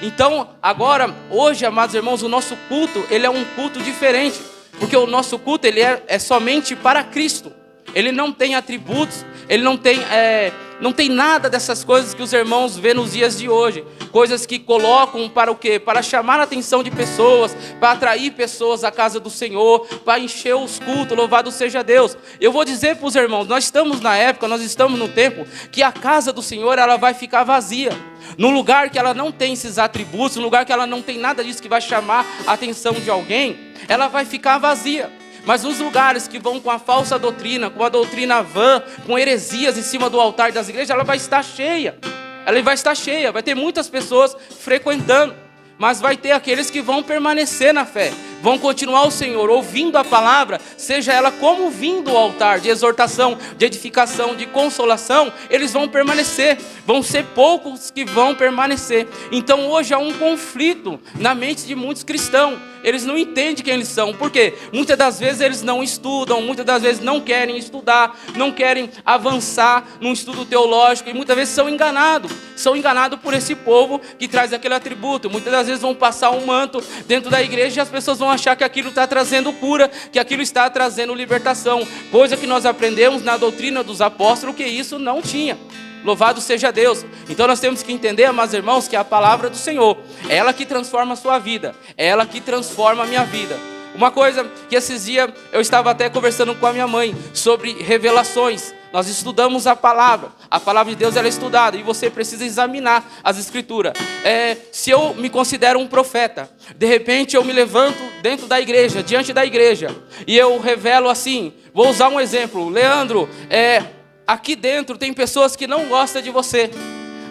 Então, agora, hoje, amados irmãos, o nosso culto, ele é um culto diferente. Porque o nosso culto, ele é somente para Cristo. Ele não tem atributos, ele não tem nada dessas coisas que os irmãos vê nos dias de hoje. Coisas que colocam para o quê? Para chamar a atenção de pessoas, para atrair pessoas à casa do Senhor, para encher os cultos, louvado seja Deus. Eu vou dizer para os irmãos, nós estamos na época, nós estamos no tempo que a casa do Senhor, ela vai ficar vazia. No lugar que ela não tem esses atributos, no lugar que ela não tem nada disso que vai chamar a atenção de alguém, ela vai ficar vazia. Mas nos lugares que vão com a falsa doutrina, com a doutrina vã, com heresias em cima do altar das igrejas, ela vai estar cheia. Ela vai estar cheia, vai ter muitas pessoas frequentando. Mas vai ter aqueles que vão permanecer na fé, vão continuar o Senhor, ouvindo a palavra, seja ela como vindo ao altar, de exortação, de edificação, de consolação, eles vão permanecer, vão ser poucos que vão permanecer. Então hoje há um conflito na mente de muitos cristãos, eles não entendem quem eles são, por quê? Muitas das vezes eles não estudam, muitas das vezes não querem estudar, não querem avançar num estudo teológico, e muitas vezes são enganados por esse povo que traz aquele atributo. Muitas das vezes vão passar um manto dentro da igreja e as pessoas vão achar que aquilo está trazendo cura, que aquilo está trazendo libertação, coisa que nós aprendemos na doutrina dos apóstolos que isso não tinha. Louvado seja Deus. Então nós temos que entender, amados irmãos, que a palavra do Senhor, é ela que transforma a sua vida, é ela que transforma a minha vida. Uma coisa que esses dias eu estava até conversando com a minha mãe sobre revelações. nós estudamos a palavra de Deus ela é estudada, e você precisa examinar as escrituras. Se eu me considero um profeta, de repente eu me levanto dentro da igreja, diante da igreja, e eu revelo assim, vou usar um exemplo, Leandro, aqui dentro tem pessoas que não gostam de você,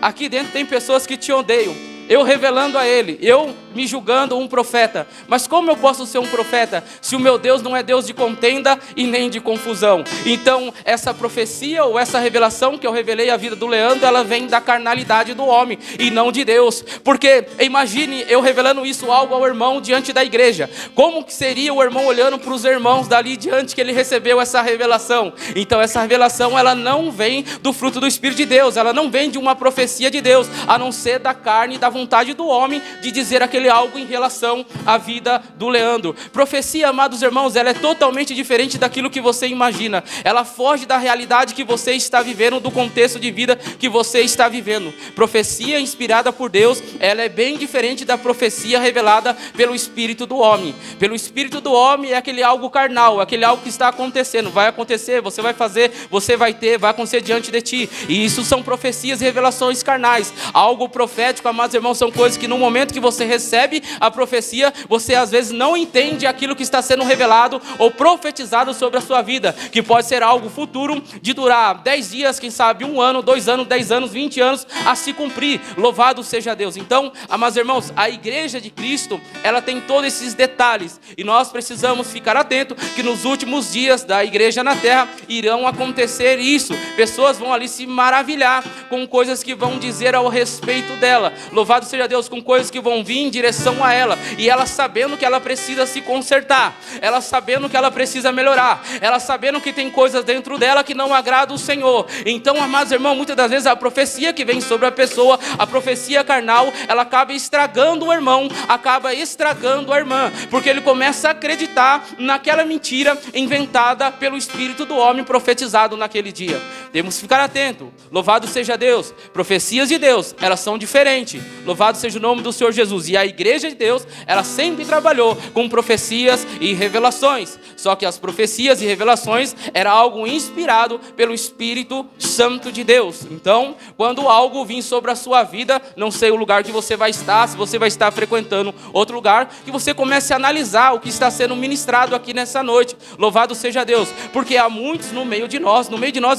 aqui dentro tem pessoas que te odeiam, eu revelando a ele, eu me julgando um profeta. Mas como eu posso ser um profeta se o meu Deus não é Deus de contenda e nem de confusão? Então essa profecia ou essa revelação que eu revelei à vida do Leandro, ela vem da carnalidade do homem e não de Deus. Porque imagine eu revelando isso algo ao irmão diante da igreja. Como que seria o irmão olhando para os irmãos dali diante que ele recebeu essa revelação? Então essa revelação ela não vem do fruto do Espírito de Deus, ela não vem de uma profecia de Deus, a não ser da carne e da vontade do homem de dizer aquele algo em relação à vida do Leandro. Profecia, amados irmãos, ela é totalmente diferente daquilo que você imagina. Ela foge da realidade que você está vivendo, do contexto de vida que você está vivendo. Profecia inspirada por Deus, ela é bem diferente da profecia revelada pelo Espírito do homem. Pelo Espírito do homem é aquele algo carnal, aquele algo que está acontecendo, vai acontecer, você vai fazer, você vai ter, vai acontecer diante de ti. E isso são profecias e revelações carnais. Algo profético, amados irmãos, são coisas que no momento que você recebe a profecia, você às vezes não entende aquilo que está sendo revelado ou profetizado sobre a sua vida, que pode ser algo futuro de durar 10 dias, quem sabe 1 ano, 2 anos, 10 anos, 20 anos a se cumprir. Louvado seja Deus. Então, amados irmãos, a igreja de Cristo, ela tem todos esses detalhes, e nós precisamos ficar atentos que nos últimos dias da igreja na terra irão acontecer isso. Pessoas vão ali se maravilhar com coisas que vão dizer ao respeito dela. Louvado seja Deus, com coisas que vão vir em direção a ela, e ela sabendo que ela precisa se consertar, ela sabendo que ela precisa melhorar, ela sabendo que tem coisas dentro dela que não agradam o Senhor. Então, amados irmãos, muitas das vezes a profecia que vem sobre a pessoa, a profecia carnal, ela acaba estragando o irmão, acaba estragando a irmã, porque ele começa a acreditar naquela mentira inventada pelo espírito do homem profetizado naquele dia. Temos que ficar atento. Louvado seja Deus. Profecias de Deus, elas são diferentes. Louvado seja o nome do Senhor Jesus. E a igreja de Deus, ela sempre trabalhou com profecias e revelações. Só que as profecias e revelações era algo inspirado pelo Espírito Santo de Deus. Então, quando algo vir sobre a sua vida, não sei o lugar que você vai estar, se você vai estar frequentando outro lugar, que você comece a analisar o que está sendo ministrado aqui nessa noite. Louvado seja Deus. Porque há muitos no meio de nós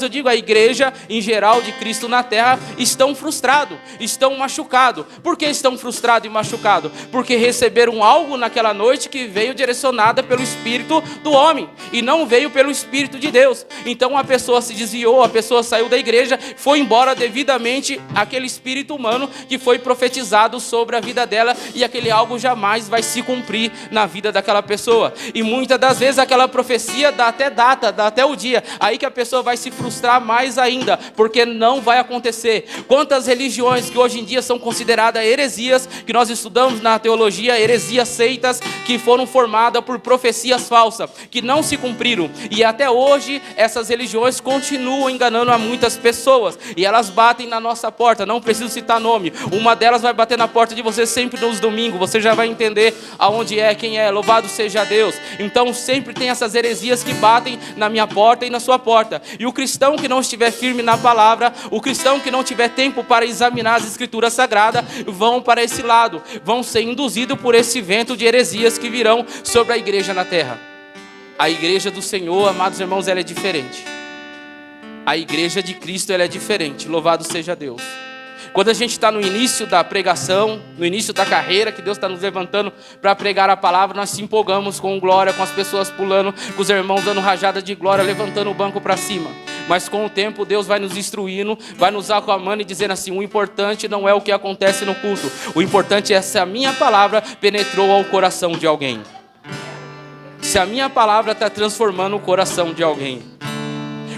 eu digo a igreja em geral de Cristo na terra, estão frustrados, estão machucados. Por que estão frustrados e machucados? Porque receberam algo naquela noite que veio direcionada pelo Espírito do homem e não veio pelo Espírito de Deus. Então a pessoa se desviou, a pessoa saiu da igreja, foi embora devidamente aquele espírito humano que foi profetizado sobre a vida dela, e aquele algo jamais vai se cumprir na vida daquela pessoa. E muitas das vezes aquela profecia dá até data, dá até o dia, aí que a pessoa vai se frustrar mais ainda, porque não vai acontecer. Quantas religiões que hoje em dia são consideradas heresias, que nós estudamos na teologia, heresias, seitas, que foram formadas por profecias falsas, que não se cumpriram, e até hoje essas religiões continuam enganando a muitas pessoas, e elas batem na nossa porta. Não preciso citar nome, uma delas vai bater na porta de você sempre nos domingos, você já vai entender aonde é, quem é. Louvado seja Deus. Então sempre tem essas heresias que batem na minha porta e na sua porta, e o cristão que não estiver firme na palavra, o cristão que não tiver tempo para examinar as escrituras sagradas, vão para esse lado, vão ser induzidos por esse vento de heresias que virão sobre a igreja na terra. A igreja do Senhor, amados irmãos, ela é diferente. A igreja de Cristo, ela é diferente. Louvado seja Deus. Quando a gente está no início da pregação, no início da carreira que Deus está nos levantando para pregar a palavra, nós se empolgamos com glória, com as pessoas pulando, com os irmãos dando rajada de glória, levantando o banco para cima. Mas com o tempo Deus vai nos instruindo, vai nos acalmando e dizendo assim: o importante não é o que acontece no culto, o importante é se a minha palavra penetrou ao coração de alguém, se a minha palavra está transformando o coração de alguém.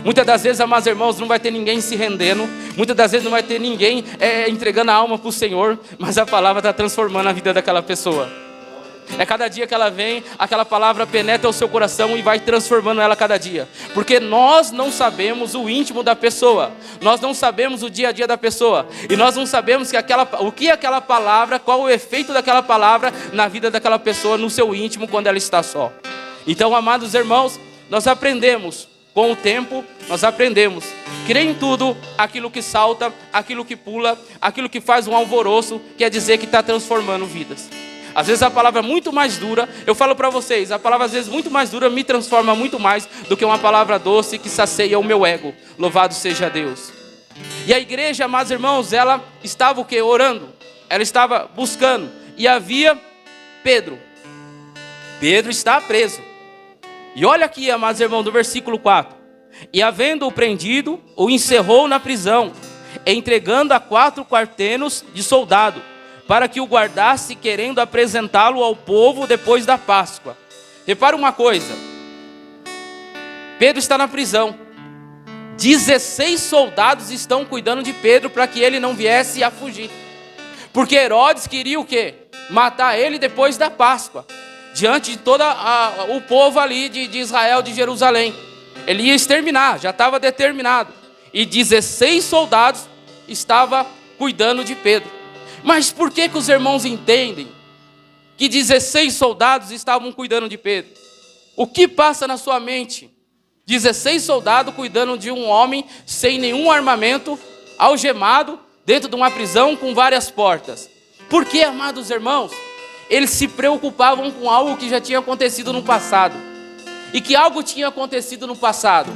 Muitas das vezes, amados irmãos, não vai ter ninguém se rendendo, muitas das vezes não vai ter ninguém entregando a alma para o Senhor, mas a palavra está transformando a vida daquela pessoa. É cada dia que ela vem, aquela palavra penetra o seu coração e vai transformando ela cada dia. Porque nós não sabemos o íntimo da pessoa, nós não sabemos o dia a dia da pessoa, e nós não sabemos o que aquela palavra, qual o efeito daquela palavra na vida daquela pessoa, no seu íntimo, quando ela está só. Então, amados irmãos, nós aprendemos com o tempo, nós aprendemos. Crê em tudo, aquilo que salta, aquilo que pula, aquilo que faz um alvoroço, quer dizer que está transformando vidas. Às vezes a palavra é muito mais dura, eu falo para vocês, a palavra às vezes muito mais dura me transforma muito mais do que uma palavra doce que sacia o meu ego. Louvado seja Deus. E a igreja, amados irmãos, ela estava o quê? Orando. Ela estava buscando. E havia Pedro. Pedro está preso. E olha aqui, amados irmãos, do versículo 4. E havendo-o prendido, o encerrou na prisão, entregando a 4 quartenos de soldado, para que o guardasse, querendo apresentá-lo ao povo depois da Páscoa. Repara uma coisa. Pedro está na prisão. 16 soldados estão cuidando de Pedro para que ele não viesse a fugir. Porque Herodes queria o quê? Matar ele depois da Páscoa. Diante de todo o povo ali de Israel, de Jerusalém. Ele ia exterminar, já estava determinado. E 16 soldados estavam cuidando de Pedro. Mas por que os irmãos entendem que 16 soldados estavam cuidando de Pedro? O que passa na sua mente? 16 soldados cuidando de um homem sem nenhum armamento, algemado, dentro de uma prisão com várias portas. Por que, amados irmãos? Eles se preocupavam com algo que já tinha acontecido no passado. E que algo tinha acontecido no passado.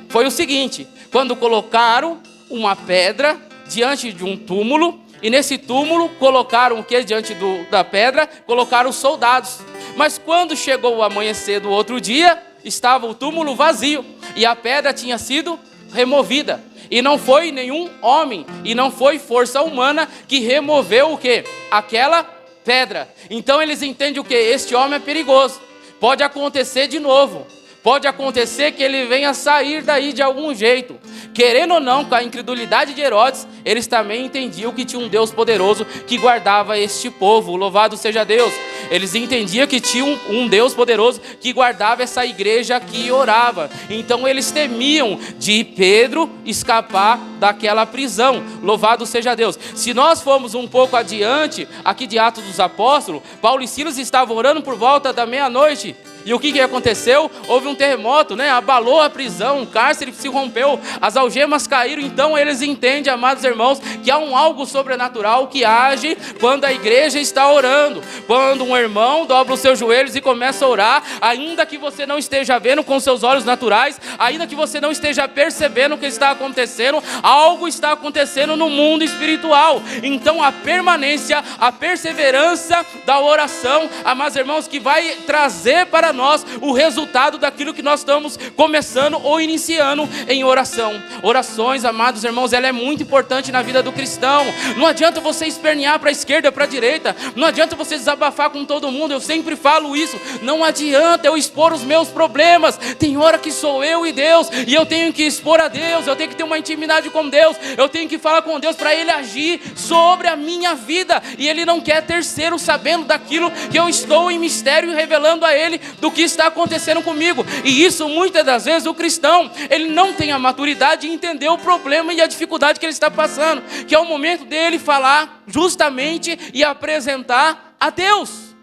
Foi o seguinte, quando colocaram uma pedra diante de um túmulo, e nesse túmulo colocaram o que diante da pedra? Colocaram os soldados. Mas quando chegou o amanhecer do outro dia, estava o túmulo vazio. E a pedra tinha sido removida. E não foi nenhum homem, e não foi força humana que removeu o quê? Aquela pedra. Então eles entendem o quê? Este homem é perigoso. Pode acontecer de novo. Pode acontecer que ele venha sair daí de algum jeito. Querendo ou não, com a incredulidade de Herodes, eles também entendiam que tinha um Deus poderoso que guardava este povo. Louvado seja Deus. Eles entendiam que tinha um Deus poderoso que guardava essa igreja que orava. Então eles temiam de Pedro escapar daquela prisão. Louvado seja Deus. Se nós formos um pouco adiante, aqui de Atos dos Apóstolos, Paulo e Silas estavam orando por volta da meia-noite. E o que aconteceu? Houve um terremoto, né? Abalou a prisão, o cárcere se rompeu, as algemas caíram. Então eles entendem, amados irmãos, que há um algo sobrenatural que age quando a igreja está orando. Quando um irmão dobra os seus joelhos e começa a orar, ainda que você não esteja vendo com seus olhos naturais, ainda que você não esteja percebendo o que está acontecendo, algo está acontecendo no mundo espiritual. Então a permanência, a perseverança da oração, amados irmãos, que vai trazer para nós o resultado daquilo que nós estamos começando ou iniciando em oração. Orações, amados irmãos, ela é muito importante na vida do cristão. Não adianta você espernear para a esquerda, para a direita. Não adianta você desabafar com todo mundo. Eu sempre falo isso. Não adianta eu expor os meus problemas. Tem hora que sou eu e Deus, e eu tenho que expor a Deus. Eu tenho que ter uma intimidade com Deus. Eu tenho que falar com Deus para Ele agir sobre a minha vida. E Ele não quer terceiro sabendo daquilo que eu estou em mistério e revelando a Ele do que está acontecendo comigo. E isso muitas das vezes o cristão, ele não tem a maturidade de entender o problema e a dificuldade que ele está passando, que é o momento dele falar justamente e apresentar a Deus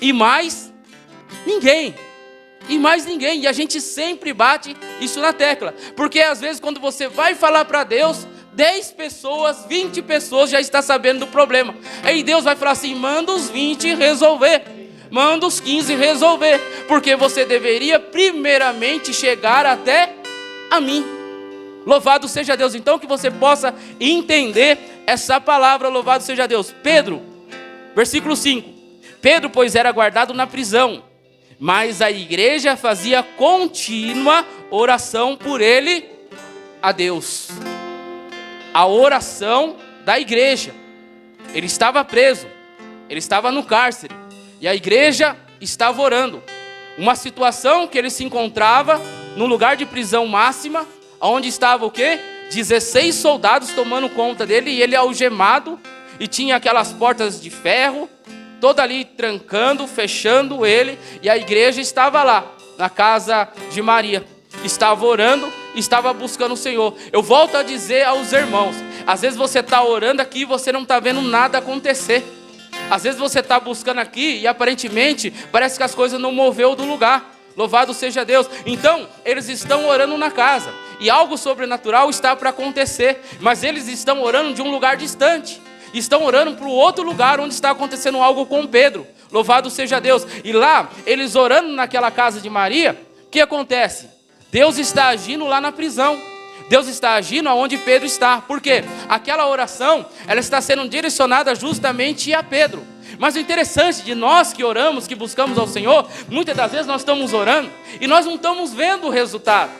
e mais ninguém. E mais ninguém. E a gente sempre bate isso na tecla, porque às vezes quando você vai falar para Deus, 10 pessoas, 20 pessoas já estão sabendo do problema. Aí Deus vai falar assim: manda os 20 resolver, manda os 15 resolver, porque você deveria primeiramente chegar até a mim. Louvado seja Deus. Então que você possa entender essa palavra. Louvado seja Deus. Pedro, versículo 5. Pedro, pois, era guardado na prisão, mas a igreja fazia contínua oração por ele a Deus. A oração da igreja. Ele estava preso, ele estava no cárcere, e a igreja estava orando. Uma situação que ele se encontrava no lugar de prisão máxima, onde estava o quê? 16 soldados tomando conta dele, e ele algemado, e tinha aquelas portas de ferro, toda ali trancando, fechando ele, e a igreja estava lá, na casa de Maria. Estava orando, estava buscando o Senhor. Eu volto a dizer aos irmãos, às vezes você está orando aqui e você não está vendo nada acontecer. Às vezes você está buscando aqui e aparentemente parece que as coisas não moveu do lugar. Louvado seja Deus. Então, eles estão orando na casa. E algo sobrenatural está para acontecer. Mas eles estão orando de um lugar distante. Estão orando para o outro lugar onde está acontecendo algo com Pedro. Louvado seja Deus. E lá, eles orando naquela casa de Maria, o que acontece? Deus está agindo lá na prisão. Deus está agindo aonde Pedro está. Por quê? Aquela oração, ela está sendo direcionada justamente a Pedro. Mas o interessante de nós que oramos, que buscamos ao Senhor, muitas das vezes nós estamos orando e nós não estamos vendo o resultado.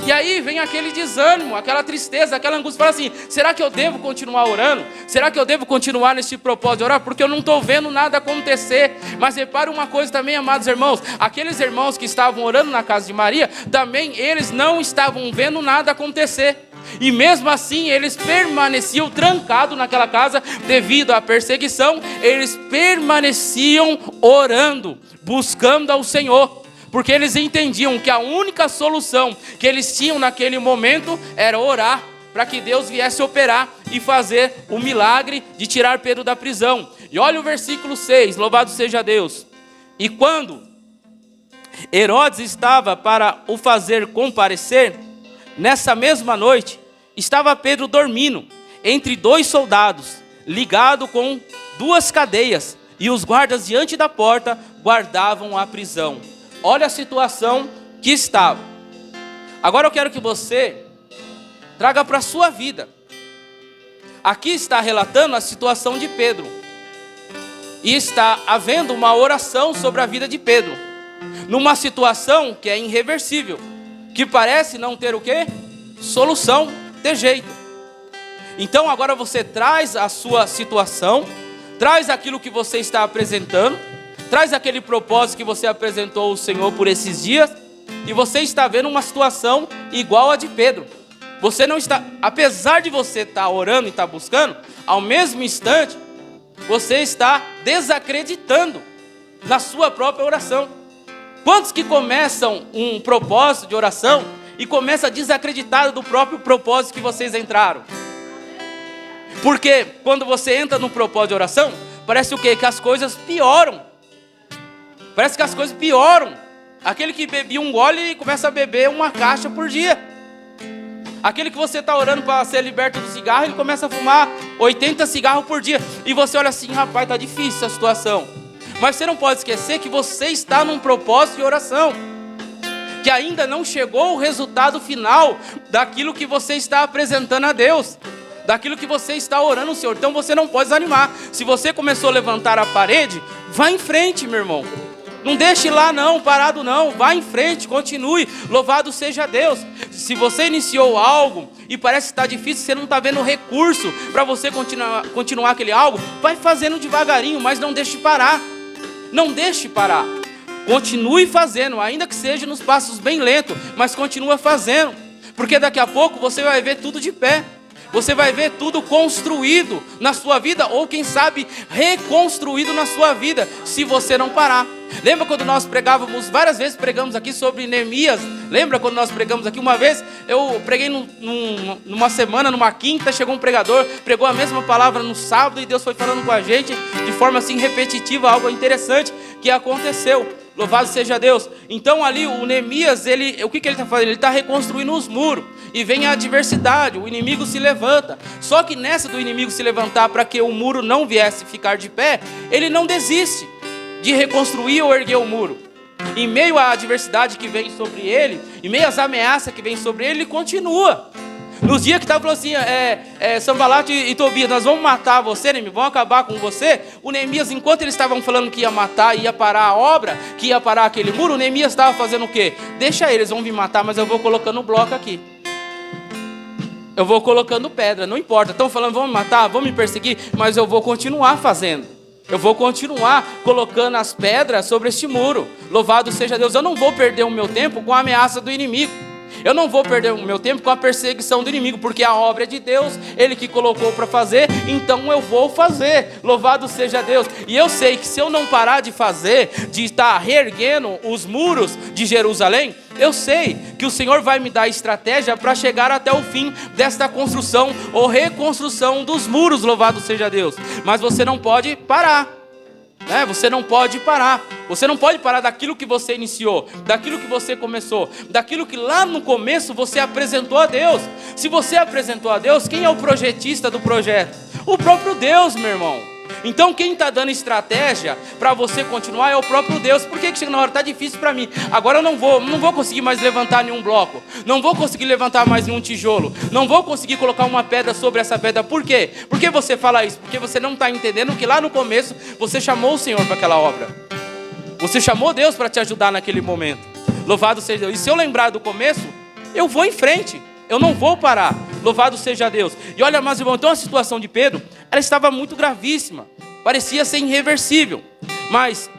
E aí vem aquele desânimo, aquela tristeza, aquela angústia. Fala assim, será que eu devo continuar orando? Será que eu devo continuar nesse propósito de orar? Porque eu não estou vendo nada acontecer. Mas repare uma coisa também, amados irmãos. Aqueles irmãos que estavam orando na casa de Maria, também eles não estavam vendo nada acontecer. E mesmo assim eles permaneciam trancados naquela casa devido à perseguição. Eles permaneciam orando, buscando ao Senhor. Porque eles entendiam que a única solução que eles tinham naquele momento era orar para que Deus viesse operar e fazer o milagre de tirar Pedro da prisão. E olha o versículo 6, louvado seja Deus. E quando Herodes estava para o fazer comparecer, nessa mesma noite, estava Pedro dormindo entre 2 soldados, ligado com 2 cadeias, e os guardas diante da porta guardavam a prisão. Olha a situação que estava. Agora eu quero que você traga para a sua vida. Aqui está relatando a situação de Pedro. E está havendo uma oração sobre a vida de Pedro. Numa situação que é irreversível. Que parece não ter o quê? Solução, ter jeito. Então agora você traz a sua situação. Traz aquilo que você está apresentando. Traz aquele propósito que você apresentou ao Senhor por esses dias. E você está vendo uma situação igual a de Pedro. Você não está, apesar de você estar orando e estar buscando, ao mesmo instante, você está desacreditando na sua própria oração. Quantos que começam um propósito de oração e começam a desacreditar do próprio propósito que vocês entraram? Porque quando você entra no propósito de oração, parece o quê? Que as coisas pioram. Parece que as coisas pioram. Aquele que bebia um gole começa a beber uma caixa por dia. Aquele que você está orando para ser liberto do cigarro, ele começa a fumar 80 cigarros por dia. E você olha assim, rapaz, está difícil a situação. Mas você não pode esquecer que você está num propósito de oração. Que ainda não chegou o resultado final daquilo que você está apresentando a Deus. Daquilo que você está orando ao Senhor. Então você não pode desanimar. Se você começou a levantar a parede, vá em frente, meu irmão. Não deixe lá não, parado não, vá em frente, continue, louvado seja Deus. Se você iniciou algo e parece que está difícil, você não está vendo recurso para você continuar aquele algo, vai fazendo devagarinho, mas não deixe parar. Não deixe parar. Continue fazendo, ainda que seja nos passos bem lentos, mas continua fazendo. Porque daqui a pouco você vai ver tudo de pé. Você vai ver tudo construído na sua vida, ou quem sabe reconstruído na sua vida, se você não parar. Lembra quando nós pregávamos, várias vezes pregamos aqui sobre Neemias? Lembra quando nós pregamos aqui? Uma vez eu preguei numa semana, numa quinta, chegou um pregador, pregou a mesma palavra no sábado, e Deus foi falando com a gente de forma assim repetitiva, algo interessante que aconteceu. Louvado seja Deus. Então ali o Neemias, o que ele está fazendo? Ele está reconstruindo os muros. E vem a adversidade, o inimigo se levanta. Só que nessa do inimigo se levantar para que o muro não viesse ficar de pé, ele não desiste de reconstruir ou erguer o muro. Em meio à adversidade que vem sobre ele, em meio às ameaças que vem sobre ele, ele continua. Nos dias que estava falando assim, Sanbalate e Tobias, nós vamos matar você, Neemias, vamos acabar com você. O Neemias, enquanto eles estavam falando que ia matar, ia parar a obra, que ia parar aquele muro, o Neemias estava fazendo o quê? Deixa eles, vão vir matar, mas eu vou colocando bloco aqui. Eu vou colocando pedra, não importa. Estão falando, vão me matar, vão me perseguir, mas eu vou continuar fazendo. Eu vou continuar colocando as pedras sobre este muro. Louvado seja Deus. Eu não vou perder o meu tempo com a ameaça do inimigo. Eu não vou perder o meu tempo com a perseguição do inimigo, porque a obra é de Deus, Ele que colocou para fazer, então eu vou fazer. Louvado seja Deus. E eu sei que se eu não parar de fazer, de estar reerguendo os muros de Jerusalém, eu sei que o Senhor vai me dar estratégia para chegar até o fim desta construção ou reconstrução dos muros. Louvado seja Deus. Mas você não pode parar, né? Você não pode parar. Você não pode parar daquilo que você iniciou, daquilo que você começou, daquilo que lá no começo você apresentou a Deus. Se você apresentou a Deus, quem é o projetista do projeto? O próprio Deus, meu irmão. Então quem está dando estratégia para você continuar é o próprio Deus. Por que chega na hora, está difícil para mim, agora eu não vou conseguir mais levantar nenhum bloco, não vou conseguir levantar mais nenhum tijolo, não vou conseguir colocar uma pedra sobre essa pedra. Por quê? Por que você fala isso? Porque você não está entendendo que lá no começo você chamou o Senhor para aquela obra. Você chamou Deus para te ajudar naquele momento. Louvado seja Deus. E se eu lembrar do começo, eu vou em frente, eu não vou parar. Louvado seja Deus. E olha, meus irmãos, então a situação de Pedro, ela estava muito gravíssima, parecia ser irreversível. Mas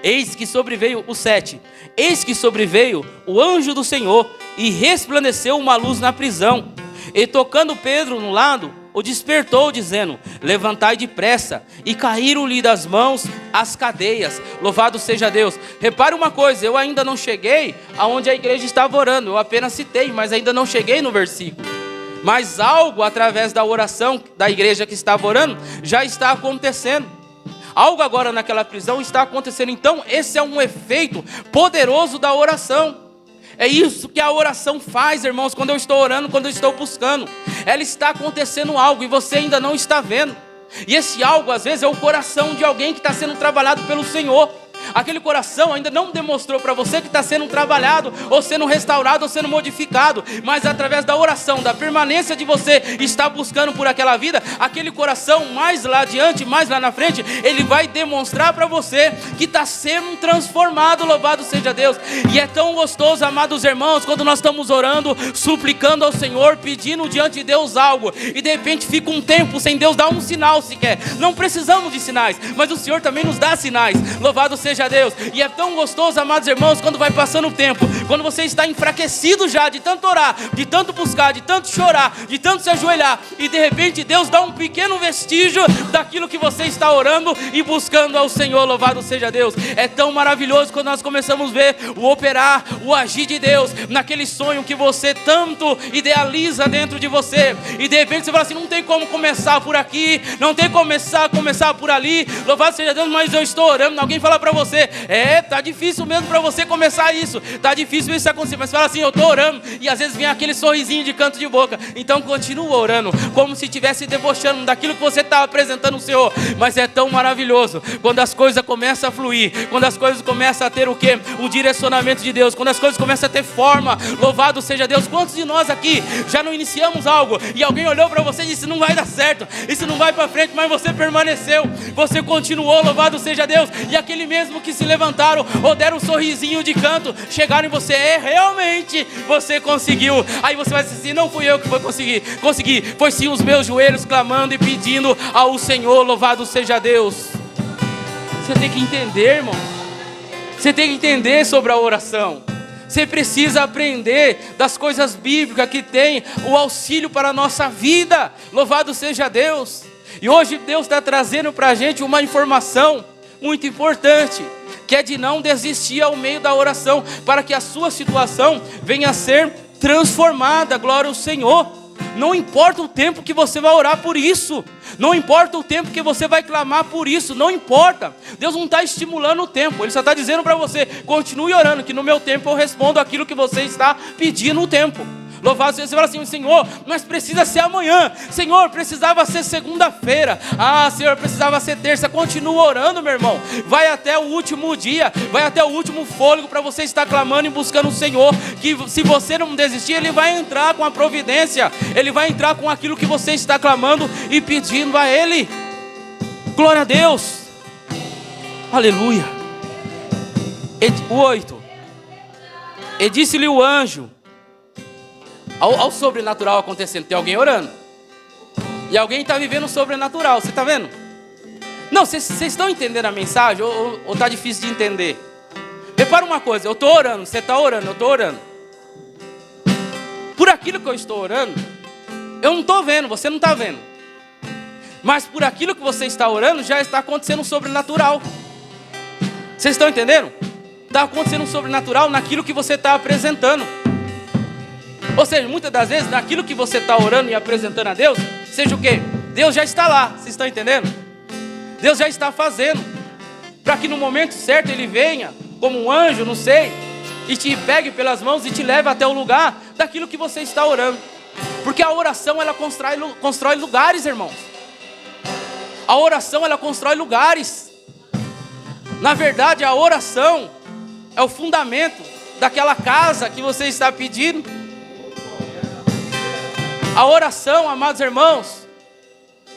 eis que sobreveio o 7. Eis que sobreveio o anjo do Senhor e resplandeceu uma luz na prisão. E tocando Pedro no lado, o despertou, dizendo: levantai depressa. E caíram-lhe das mãos as cadeias. Louvado seja Deus. Repare uma coisa, eu ainda não cheguei aonde a igreja estava orando. Eu apenas citei, mas ainda não cheguei no versículo. Mas algo através da oração da igreja que estava orando já está acontecendo. Algo agora naquela prisão está acontecendo. Então esse é um efeito poderoso da oração. É isso que a oração faz, irmãos, quando eu estou orando, quando eu estou buscando. Ela está acontecendo algo e você ainda não está vendo. E esse algo, às vezes, é o coração de alguém que está sendo trabalhado pelo Senhor. Aquele coração ainda não demonstrou para você que está sendo trabalhado, ou sendo restaurado, ou sendo modificado. Mas através da oração, da permanência de você estar buscando por aquela vida, aquele coração mais lá adiante, mais lá na frente, ele vai demonstrar para você que está sendo transformado. Louvado seja Deus. E é tão gostoso, amados irmãos, quando nós estamos orando, suplicando ao Senhor, pedindo diante de Deus algo, e de repente fica um tempo sem Deus dar um sinal sequer. Não precisamos de sinais, mas o Senhor também nos dá sinais. Louvado seja Deus. E é tão gostoso, amados irmãos, quando vai passando o tempo, quando você está enfraquecido já de tanto orar, de tanto buscar, de tanto chorar, de tanto se ajoelhar, e de repente Deus dá um pequeno vestígio daquilo que você está orando e buscando ao Senhor. Louvado seja Deus. É tão maravilhoso quando nós começamos a ver o operar, o agir de Deus naquele sonho que você tanto idealiza dentro de você, e de repente você fala assim: não tem como começar por aqui, não tem como começar por ali. Louvado seja Deus, mas eu estou orando. Alguém fala para você: tá difícil mesmo para você começar isso, tá difícil isso acontecer, mas fala assim: eu estou orando, e às vezes vem aquele sorrisinho de canto de boca. Então continua orando, como se estivesse debochando daquilo que você está apresentando ao Senhor. Mas é tão maravilhoso quando as coisas começam a fluir, quando as coisas começam a ter o quê? O direcionamento de Deus, quando as coisas começam a ter forma. Louvado seja Deus. Quantos de nós aqui já não iniciamos algo e alguém olhou para você e disse: não vai dar certo, isso não vai para frente, mas você permaneceu, você continuou. Louvado seja Deus. E aquele mesmo que se levantaram ou deram um sorrisinho de canto, chegaram em você: realmente você conseguiu. Aí você vai dizer assim: não fui eu que consegui, foi sim os meus joelhos clamando e pedindo ao Senhor. Louvado seja Deus. Você tem que entender, irmão, você tem que entender sobre a oração. Você precisa aprender das coisas bíblicas que tem o auxílio para a nossa vida. Louvado seja Deus. E hoje Deus está trazendo para a gente uma informação muito importante, que é de não desistir ao meio da oração, para que a sua situação venha a ser transformada. Glória ao Senhor. Não importa o tempo que você vai orar por isso, não importa o tempo que você vai clamar por isso, não importa. Deus não está estimulando o tempo, Ele só está dizendo para você: continue orando, que no meu tempo eu respondo aquilo que você está pedindo no tempo. Louvado seja, você fala assim: Senhor, mas precisa ser amanhã. Senhor, precisava ser segunda-feira. Senhor, precisava ser terça. Continua orando, meu irmão. Vai até o último dia, vai até o último fôlego para você estar clamando e buscando o Senhor. Que se você não desistir, Ele vai entrar com a providência, Ele vai entrar com aquilo que você está clamando e pedindo a Ele. Glória a Deus. Aleluia. O 8. E disse-lhe o anjo. Ao sobrenatural acontecendo, tem alguém orando, e alguém está vivendo o sobrenatural. Você está vendo? Não, vocês estão entendendo a mensagem, ou está difícil de entender? Repara uma coisa: eu estou orando, você está orando, eu estou orando. Por aquilo que eu estou orando, eu não estou vendo, você não está vendo, mas por aquilo que você está orando, já está acontecendo um sobrenatural. Vocês estão entendendo? Está acontecendo um sobrenatural naquilo que você está apresentando. Ou seja, muitas das vezes, naquilo que você está orando e apresentando a Deus, seja o quê? Deus já está lá, vocês estão entendendo? Deus já está fazendo. para que no momento certo Ele venha, como um anjo, não sei, e te pegue pelas mãos e te leve até o lugar daquilo que você está orando. Porque a oração, ela constrói lugares, irmãos. A oração, ela constrói lugares. Na verdade, a oração é o fundamento daquela casa que você está pedindo. A oração, amados irmãos,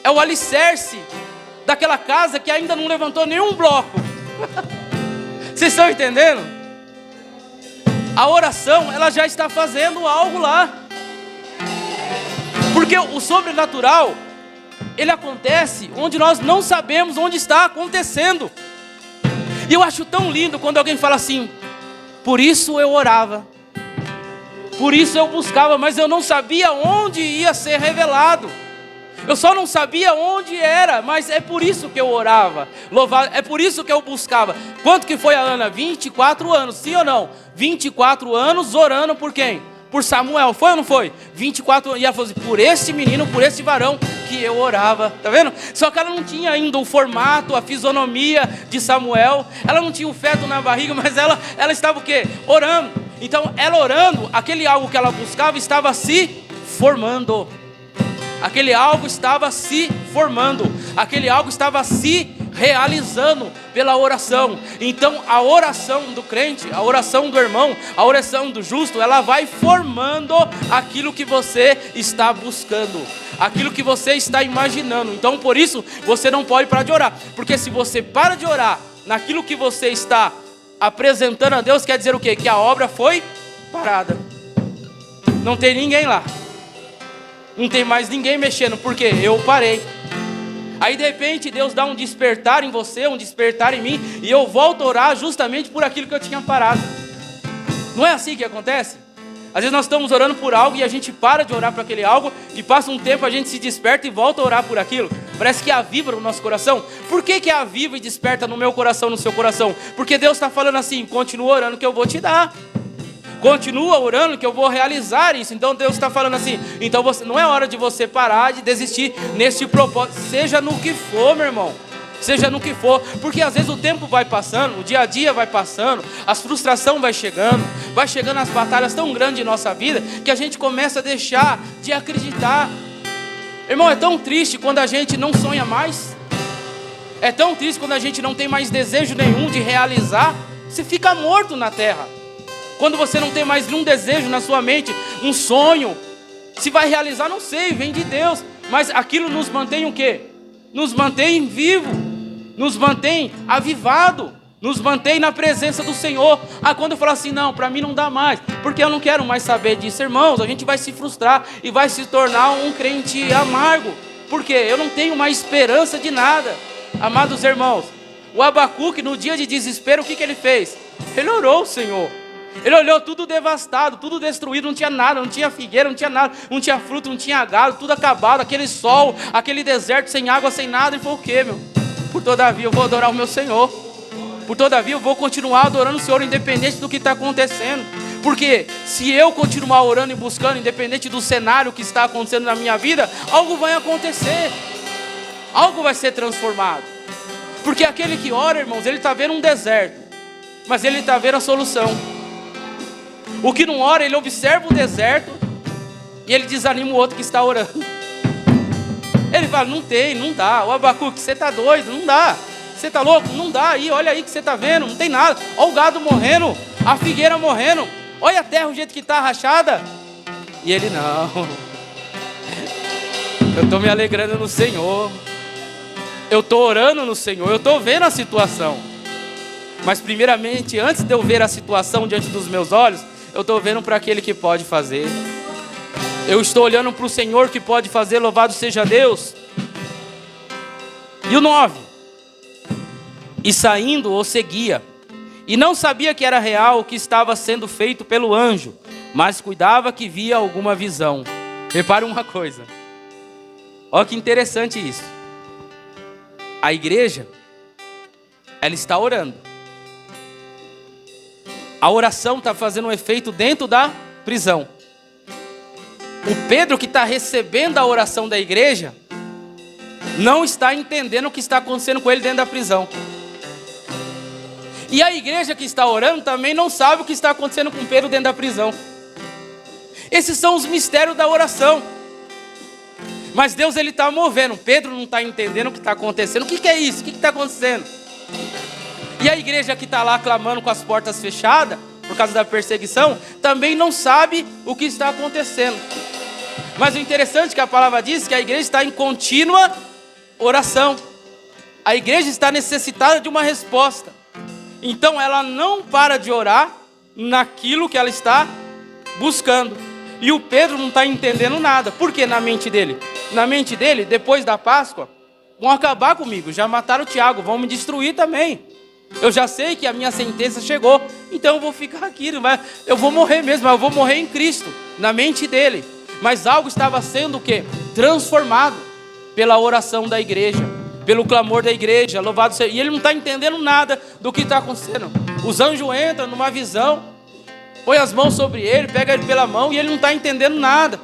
é o alicerce daquela casa que ainda não levantou nenhum bloco. Vocês estão entendendo? A oração, ela já está fazendo algo lá. Porque o sobrenatural, ele acontece onde nós não sabemos onde está acontecendo. E eu acho tão lindo quando alguém fala assim: por isso eu orava, por isso eu buscava, mas eu não sabia onde ia ser revelado. Eu só não sabia onde era, mas é por isso que eu orava. Louvado, é por isso que eu buscava. Quanto que foi a Ana? 24 anos, sim ou não? 24 anos orando por quem? Por Samuel, foi ou não foi? 24 anos, e ela falou assim: por este menino, por este varão que eu orava, tá vendo? Só que ela não tinha ainda o formato, a fisionomia de Samuel, ela não tinha o feto na barriga, mas ela estava o quê? Orando. Então, ela orando, aquele algo que ela buscava estava se formando. Aquele algo estava se formando, aquele algo estava se realizando pela oração. Então a oração do crente, a oração do irmão, a oração do justo, ela vai formando aquilo que você está buscando, aquilo que você está imaginando. Então por isso você não pode parar de orar, porque se você para de orar naquilo que você está apresentando a Deus, quer dizer o quê? Que a obra foi parada, não tem ninguém lá. Não tem mais ninguém mexendo, porque eu parei. Aí de repente Deus dá um despertar em você, um despertar em mim, e eu volto a orar justamente por aquilo que eu tinha parado. Não é assim que acontece? Às vezes nós estamos orando por algo e a gente para de orar por aquele algo, e passa um tempo, a gente se desperta e volta a orar por aquilo. Parece que aviva no nosso coração. Por que aviva e desperta no meu coração, no seu coração? Porque Deus está falando assim: continua orando que eu vou te dar. Continua orando que eu vou realizar isso. Então Deus está falando assim: então não é hora de você parar, de desistir nesse propósito, seja no que for, meu irmão, seja no que for, porque às vezes o tempo vai passando, o dia a dia vai passando, as frustrações vai chegando as batalhas tão grandes em nossa vida, que a gente começa a deixar de acreditar. Irmão, é tão triste quando a gente não sonha mais, é tão triste quando a gente não tem mais desejo nenhum de realizar. Você fica morto na terra. Quando você não tem mais nenhum desejo na sua mente, um sonho, se vai realizar, não sei, vem de Deus. Mas aquilo nos mantém o quê? Nos mantém vivo, nos mantém avivado, nos mantém na presença do Senhor. Quando eu falo assim: não, para mim não dá mais, porque eu não quero mais saber disso. Irmãos, a gente vai se frustrar e vai se tornar um crente amargo. Por quê? Eu não tenho mais esperança de nada. Amados irmãos, o Abacuque, no dia de desespero, o que ele fez? Ele orou ao Senhor. Ele olhou tudo devastado, tudo destruído, não tinha nada, não tinha figueira, não tinha nada, não tinha fruto, não tinha gado, tudo acabado, aquele sol, aquele deserto sem água, sem nada. Ele falou: o quê, meu? Por todavia eu vou adorar o meu Senhor, por todavia eu vou continuar adorando o Senhor, independente do que está acontecendo. Porque se eu continuar orando e buscando, independente do cenário que está acontecendo na minha vida, algo vai acontecer, algo vai ser transformado. Porque aquele que ora, irmãos, ele está vendo um deserto, mas ele está vendo a solução. O que não ora, ele observa o deserto e ele desanima o outro que está orando. Ele fala: não tem, não dá. O Abacuque, você está doido, não dá. Você está louco? Não dá. Aí, olha aí que você está vendo, não tem nada. Olha o gado morrendo, a figueira morrendo. Olha a terra, o jeito que está rachada. E ele: não, eu estou me alegrando no Senhor. Eu estou orando no Senhor, eu estou vendo a situação. Mas primeiramente, antes de eu ver a situação diante dos meus olhos, eu estou vendo para aquele que pode fazer. Eu estou olhando para o Senhor que pode fazer, louvado seja Deus. E o 9: e saindo o seguia, e não sabia que era real o que estava sendo feito pelo anjo, mas cuidava que via alguma visão. Repare uma coisa, olha que interessante isso. A igreja, ela está orando. A oração está fazendo um efeito dentro da prisão. O Pedro, que está recebendo a oração da igreja, não está entendendo o que está acontecendo com ele dentro da prisão. E a igreja que está orando também não sabe o que está acontecendo com Pedro dentro da prisão. Esses são os mistérios da oração. Mas Deus, ele está movendo. Pedro não está entendendo o que está acontecendo. O que é isso? O que está acontecendo? E a igreja que está lá clamando com as portas fechadas, por causa da perseguição, também não sabe o que está acontecendo. Mas o interessante é que a palavra diz que a igreja está em contínua oração. A igreja está necessitada de uma resposta. Então ela não para de orar naquilo que ela está buscando. E o Pedro não está entendendo nada. Por quê na mente dele? Na mente dele, depois da Páscoa, vão acabar comigo. Já mataram o Tiago, vão me destruir também. Eu já sei que a minha sentença chegou, então eu vou ficar aqui. Eu vou morrer mesmo, mas eu vou morrer em Cristo. Na mente dele. Mas algo estava sendo o quê? Transformado pela oração da igreja, pelo clamor da igreja, louvado seja. E ele não está entendendo nada do que está acontecendo. Os anjos entram numa visão, põe as mãos sobre ele, pega ele pela mão e ele não está entendendo nada.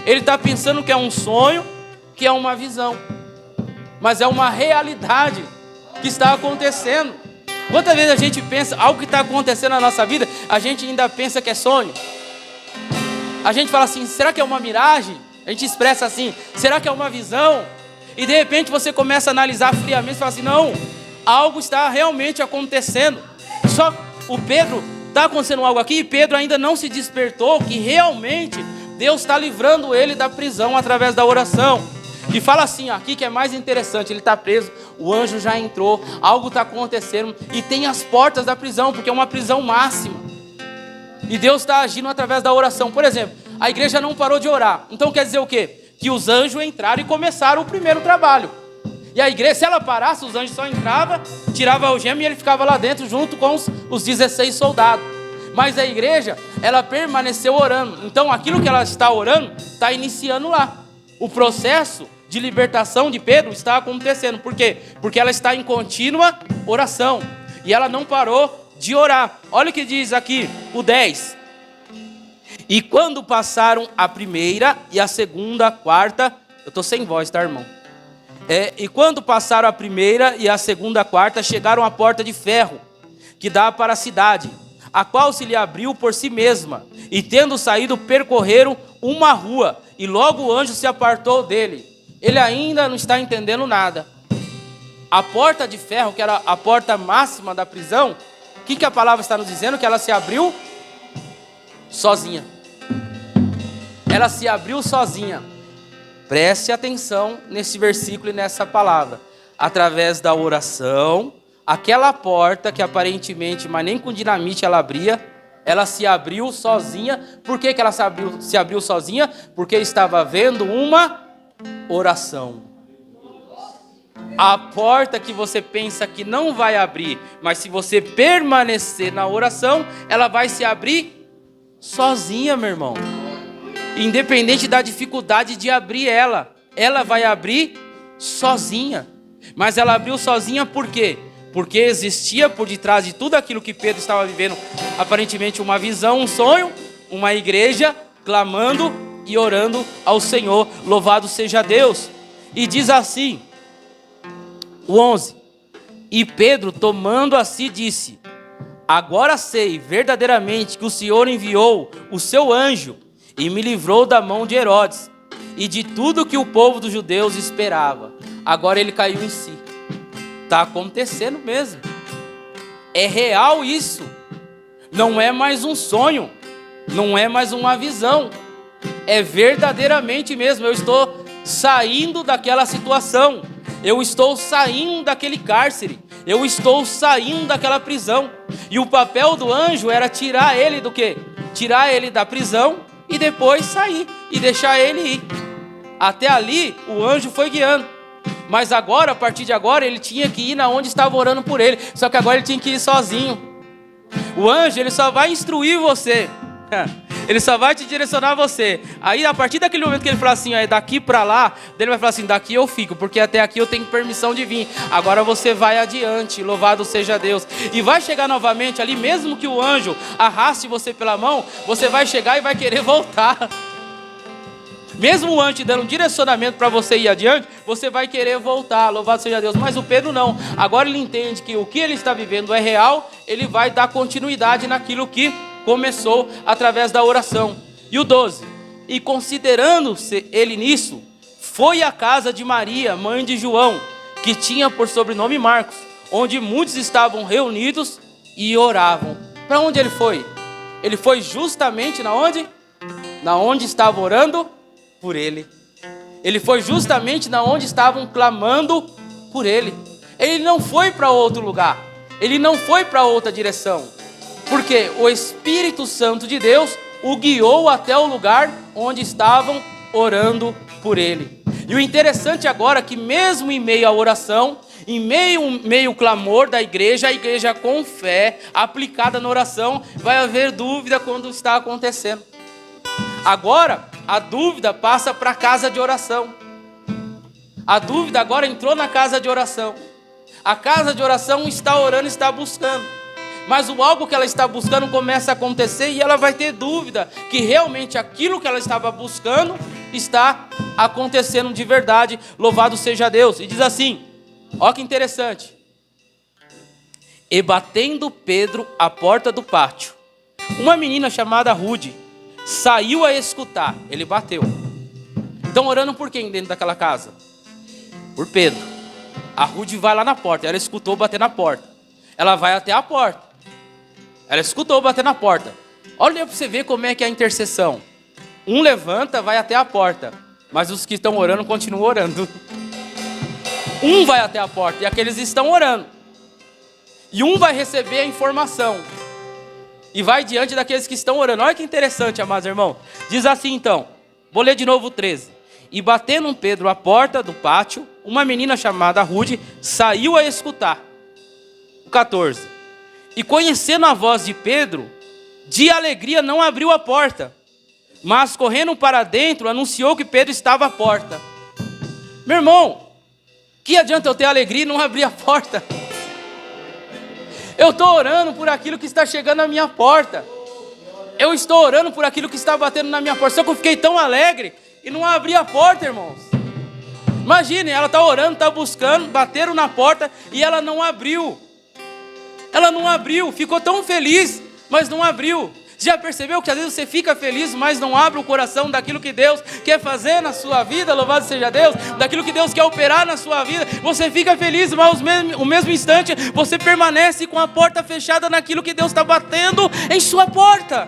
Ele está pensando que é um sonho, que é uma visão. Mas é uma realidade que está acontecendo. Quantas vezes a gente pensa algo que está acontecendo na nossa vida, a gente ainda pensa que é sonho? A gente fala assim, será que é uma miragem? A gente expressa assim, será que é uma visão? E de repente você começa a analisar friamente e fala assim, não, algo está realmente acontecendo. Só o Pedro, está acontecendo algo aqui e Pedro ainda não se despertou que realmente Deus está livrando ele da prisão através da oração. E fala assim, aqui que é mais interessante, ele está preso, o anjo já entrou, algo está acontecendo e tem as portas da prisão, porque é uma prisão máxima. E Deus está agindo através da oração. Por exemplo, a igreja não parou de orar. Então quer dizer o quê? Que os anjos entraram e começaram o primeiro trabalho. E a igreja, se ela parasse, os anjos só entravam, tiravam a algema e ele ficava lá dentro junto com os 16 soldados. Mas a igreja, ela permaneceu orando. Então aquilo que ela está orando, está iniciando lá. O processo de libertação de Pedro está acontecendo. Por quê? Porque ela está em contínua oração. E ela não parou de orar. Olha o que diz aqui, o 10. E quando passaram a primeira e a segunda, a quarta... Eu estou sem voz, tá, irmão? E quando passaram a primeira e a segunda, a quarta, chegaram à porta de ferro, que dá para a cidade, a qual se lhe abriu por si mesma. E tendo saído, percorreram uma rua. E logo o anjo se apartou dele. Ele ainda não está entendendo nada. A porta de ferro, que era a porta máxima da prisão... O que a palavra está nos dizendo? Que ela se abriu sozinha. Ela se abriu sozinha. Preste atenção nesse versículo e nessa palavra. Através da oração, aquela porta que aparentemente, mas nem com dinamite ela abria, ela se abriu sozinha. Por que ela se abriu sozinha? Porque estava havendo uma oração. A porta que você pensa que não vai abrir, mas se você permanecer na oração, ela vai se abrir sozinha, meu irmão. Independente da dificuldade de abrir ela vai abrir sozinha. Mas ela abriu sozinha por quê? Porque existia por detrás de tudo aquilo que Pedro estava vivendo, aparentemente uma visão, um sonho, uma igreja clamando e orando ao Senhor. Louvado seja Deus. E diz assim, o 11. E Pedro, tomando a si, disse: agora sei verdadeiramente que o Senhor enviou o seu anjo e me livrou da mão de Herodes e de tudo que o povo dos judeus esperava. Agora ele caiu em si. Está acontecendo mesmo. É real isso. Não é mais um sonho. Não é mais uma visão. É verdadeiramente mesmo. Eu estou saindo daquela situação. Eu estou saindo daquele cárcere. Eu estou saindo daquela prisão. E o papel do anjo era tirar ele do quê? Tirar ele da prisão e depois sair e deixar ele ir. Até ali o anjo foi guiando. Mas agora, a partir de agora, ele tinha que ir na onde estava orando por ele. Só que agora ele tinha que ir sozinho. O anjo, ele só vai instruir você. Ele só vai te direcionar você. Aí, a partir daquele momento que ele falar assim, é daqui para lá, ele vai falar assim, daqui eu fico, porque até aqui eu tenho permissão de vir. Agora você vai adiante, louvado seja Deus. E vai chegar novamente ali, mesmo que o anjo arraste você pela mão, você vai chegar e vai querer voltar. Mesmo o anjo te dando um direcionamento para você ir adiante, você vai querer voltar, louvado seja Deus. Mas o Pedro não, agora ele entende que o que ele está vivendo é real, ele vai dar continuidade naquilo que começou através da oração. E o 12, e considerando-se ele nisso, foi à casa de Maria, mãe de João, que tinha por sobrenome Marcos, onde muitos estavam reunidos e oravam. Para onde ele foi? Ele foi justamente na onde estavam orando por ele. Ele foi justamente na onde estavam clamando por ele. Ele não foi para outro lugar. Ele não foi para outra direção. Porque o Espírito Santo de Deus o guiou até o lugar onde estavam orando por ele. E o interessante agora é que mesmo em meio à oração, em meio ao clamor da igreja, a igreja com fé, aplicada na oração, vai haver dúvida quando está acontecendo. Agora, a dúvida passa para a casa de oração. A dúvida agora entrou na casa de oração. A casa de oração está orando, está buscando. Mas o algo que ela está buscando começa a acontecer e ela vai ter dúvida que realmente aquilo que ela estava buscando está acontecendo de verdade. Louvado seja Deus. E diz assim, ó que interessante. E batendo Pedro à porta do pátio, uma menina chamada Rude saiu a escutar. Ele bateu. Estão orando por quem dentro daquela casa? Por Pedro. A Rude vai lá na porta. Ela escutou bater na porta. Ela vai até a porta. Ela escutou bater na porta. Olha para você ver como é que é a intercessão. Um levanta, vai até a porta. Mas os que estão orando continuam orando. Um vai até a porta e aqueles estão orando. E um vai receber a informação. E vai diante daqueles que estão orando. Olha que interessante, amados irmãos. Diz assim então. Vou ler de novo o 13. E batendo Pedro à porta do pátio, uma menina chamada Rude saiu a escutar. O 14. E conhecendo a voz de Pedro, de alegria não abriu a porta, mas correndo para dentro, anunciou que Pedro estava à porta. Meu irmão, que adianta eu ter alegria e não abrir a porta? Eu estou orando por aquilo que está chegando à minha porta. Eu estou orando por aquilo que está batendo na minha porta. Só que eu fiquei tão alegre e não abri a porta, irmãos. Imagine, ela está orando, está buscando, bateram na porta e ela não abriu. Ela não abriu, ficou tão feliz, mas não abriu. Já percebeu que às vezes você fica feliz, mas não abre o coração daquilo que Deus quer fazer na sua vida? Louvado seja Deus. Daquilo que Deus quer operar na sua vida. Você fica feliz, mas no mesmo instante você permanece com a porta fechada naquilo que Deus está batendo em sua porta.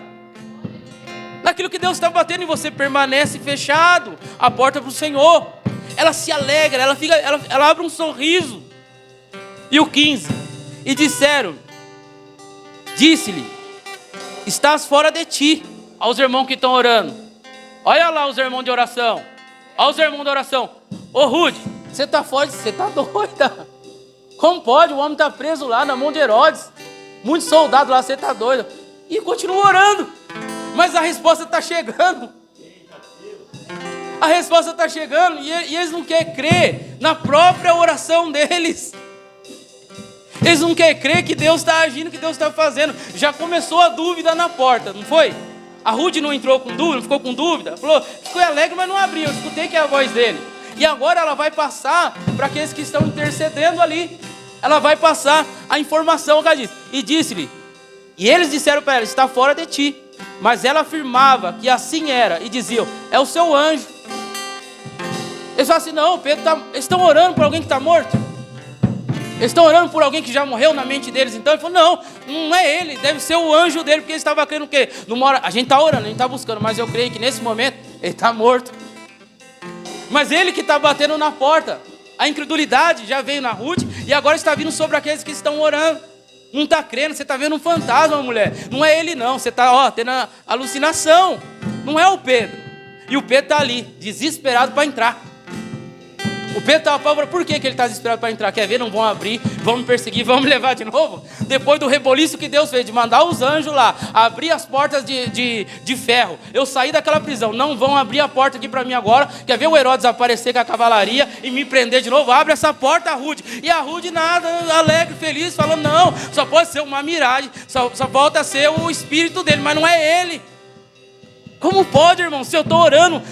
Naquilo que Deus está batendo e você permanece fechado. A porta para o Senhor. Ela se alegra, ela abre um sorriso. E o 15. E disseram, disse-lhe, estás fora de ti. Aos irmãos que estão orando. Olha lá os irmãos de oração. Olha os irmãos de oração. Ô Rude, você está fora, você está doida. Como pode? O homem está preso lá na mão de Herodes. Muitos soldados lá, você está doida. E continua orando. Mas a resposta está chegando. A resposta está chegando e eles não querem crer na própria oração deles. Eles não querem crer que Deus está agindo, que Deus está fazendo. Já começou a dúvida na porta, não foi? A Rude não entrou com dúvida, não ficou com dúvida. Falou, ficou alegre, mas não abriu. Eu escutei que é a voz dele. E agora ela vai passar para aqueles que estão intercedendo ali. Ela vai passar a informação que ela disse. E disse-lhe, e eles disseram para ela, está fora de ti. Mas ela afirmava que assim era. E diziam, é o seu anjo. Eles falam assim, não, Pedro eles estão orando por alguém que está morto. Eles estão orando por alguém que já morreu na mente deles. Então ele falou, não é ele, deve ser o anjo dele, porque ele estava crendo o quê? A gente está orando, a gente está buscando, mas eu creio que nesse momento ele está morto. Mas ele que está batendo na porta. A incredulidade já veio na Ruth e agora está vindo sobre aqueles que estão orando. Não está crendo, você está vendo um fantasma, mulher. Não é ele não, você está tendo alucinação. Não é o Pedro. E o Pedro está ali, desesperado para entrar. O Pedro estava apavorado. Por que ele está desesperado para entrar? Quer ver? Não vão abrir, vão me perseguir, vão me levar de novo. Depois do reboliço que Deus fez, de mandar os anjos lá, abrir as portas de ferro. Eu saí daquela prisão, não vão abrir a porta aqui para mim agora. Quer ver o Herodes aparecer com a cavalaria e me prender de novo? Abre essa porta, Rude. E a Rude nada, alegre, feliz, falando, não, só pode ser uma miragem, só volta a ser o espírito dele, mas não é ele. Como pode, irmão? Se eu estou orando...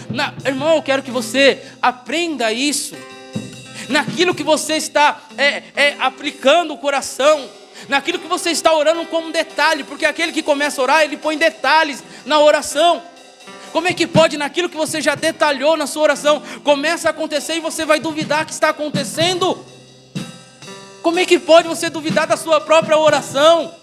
Irmão, eu quero que você aprenda isso. naquilo que você está aplicando o coração, naquilo que você está orando como detalhe, porque aquele que começa a orar, ele põe detalhes na oração. Como é que pode, naquilo que você já detalhou na sua oração, começa a acontecer e você vai duvidar que está acontecendo? Como é que pode você duvidar da sua própria oração?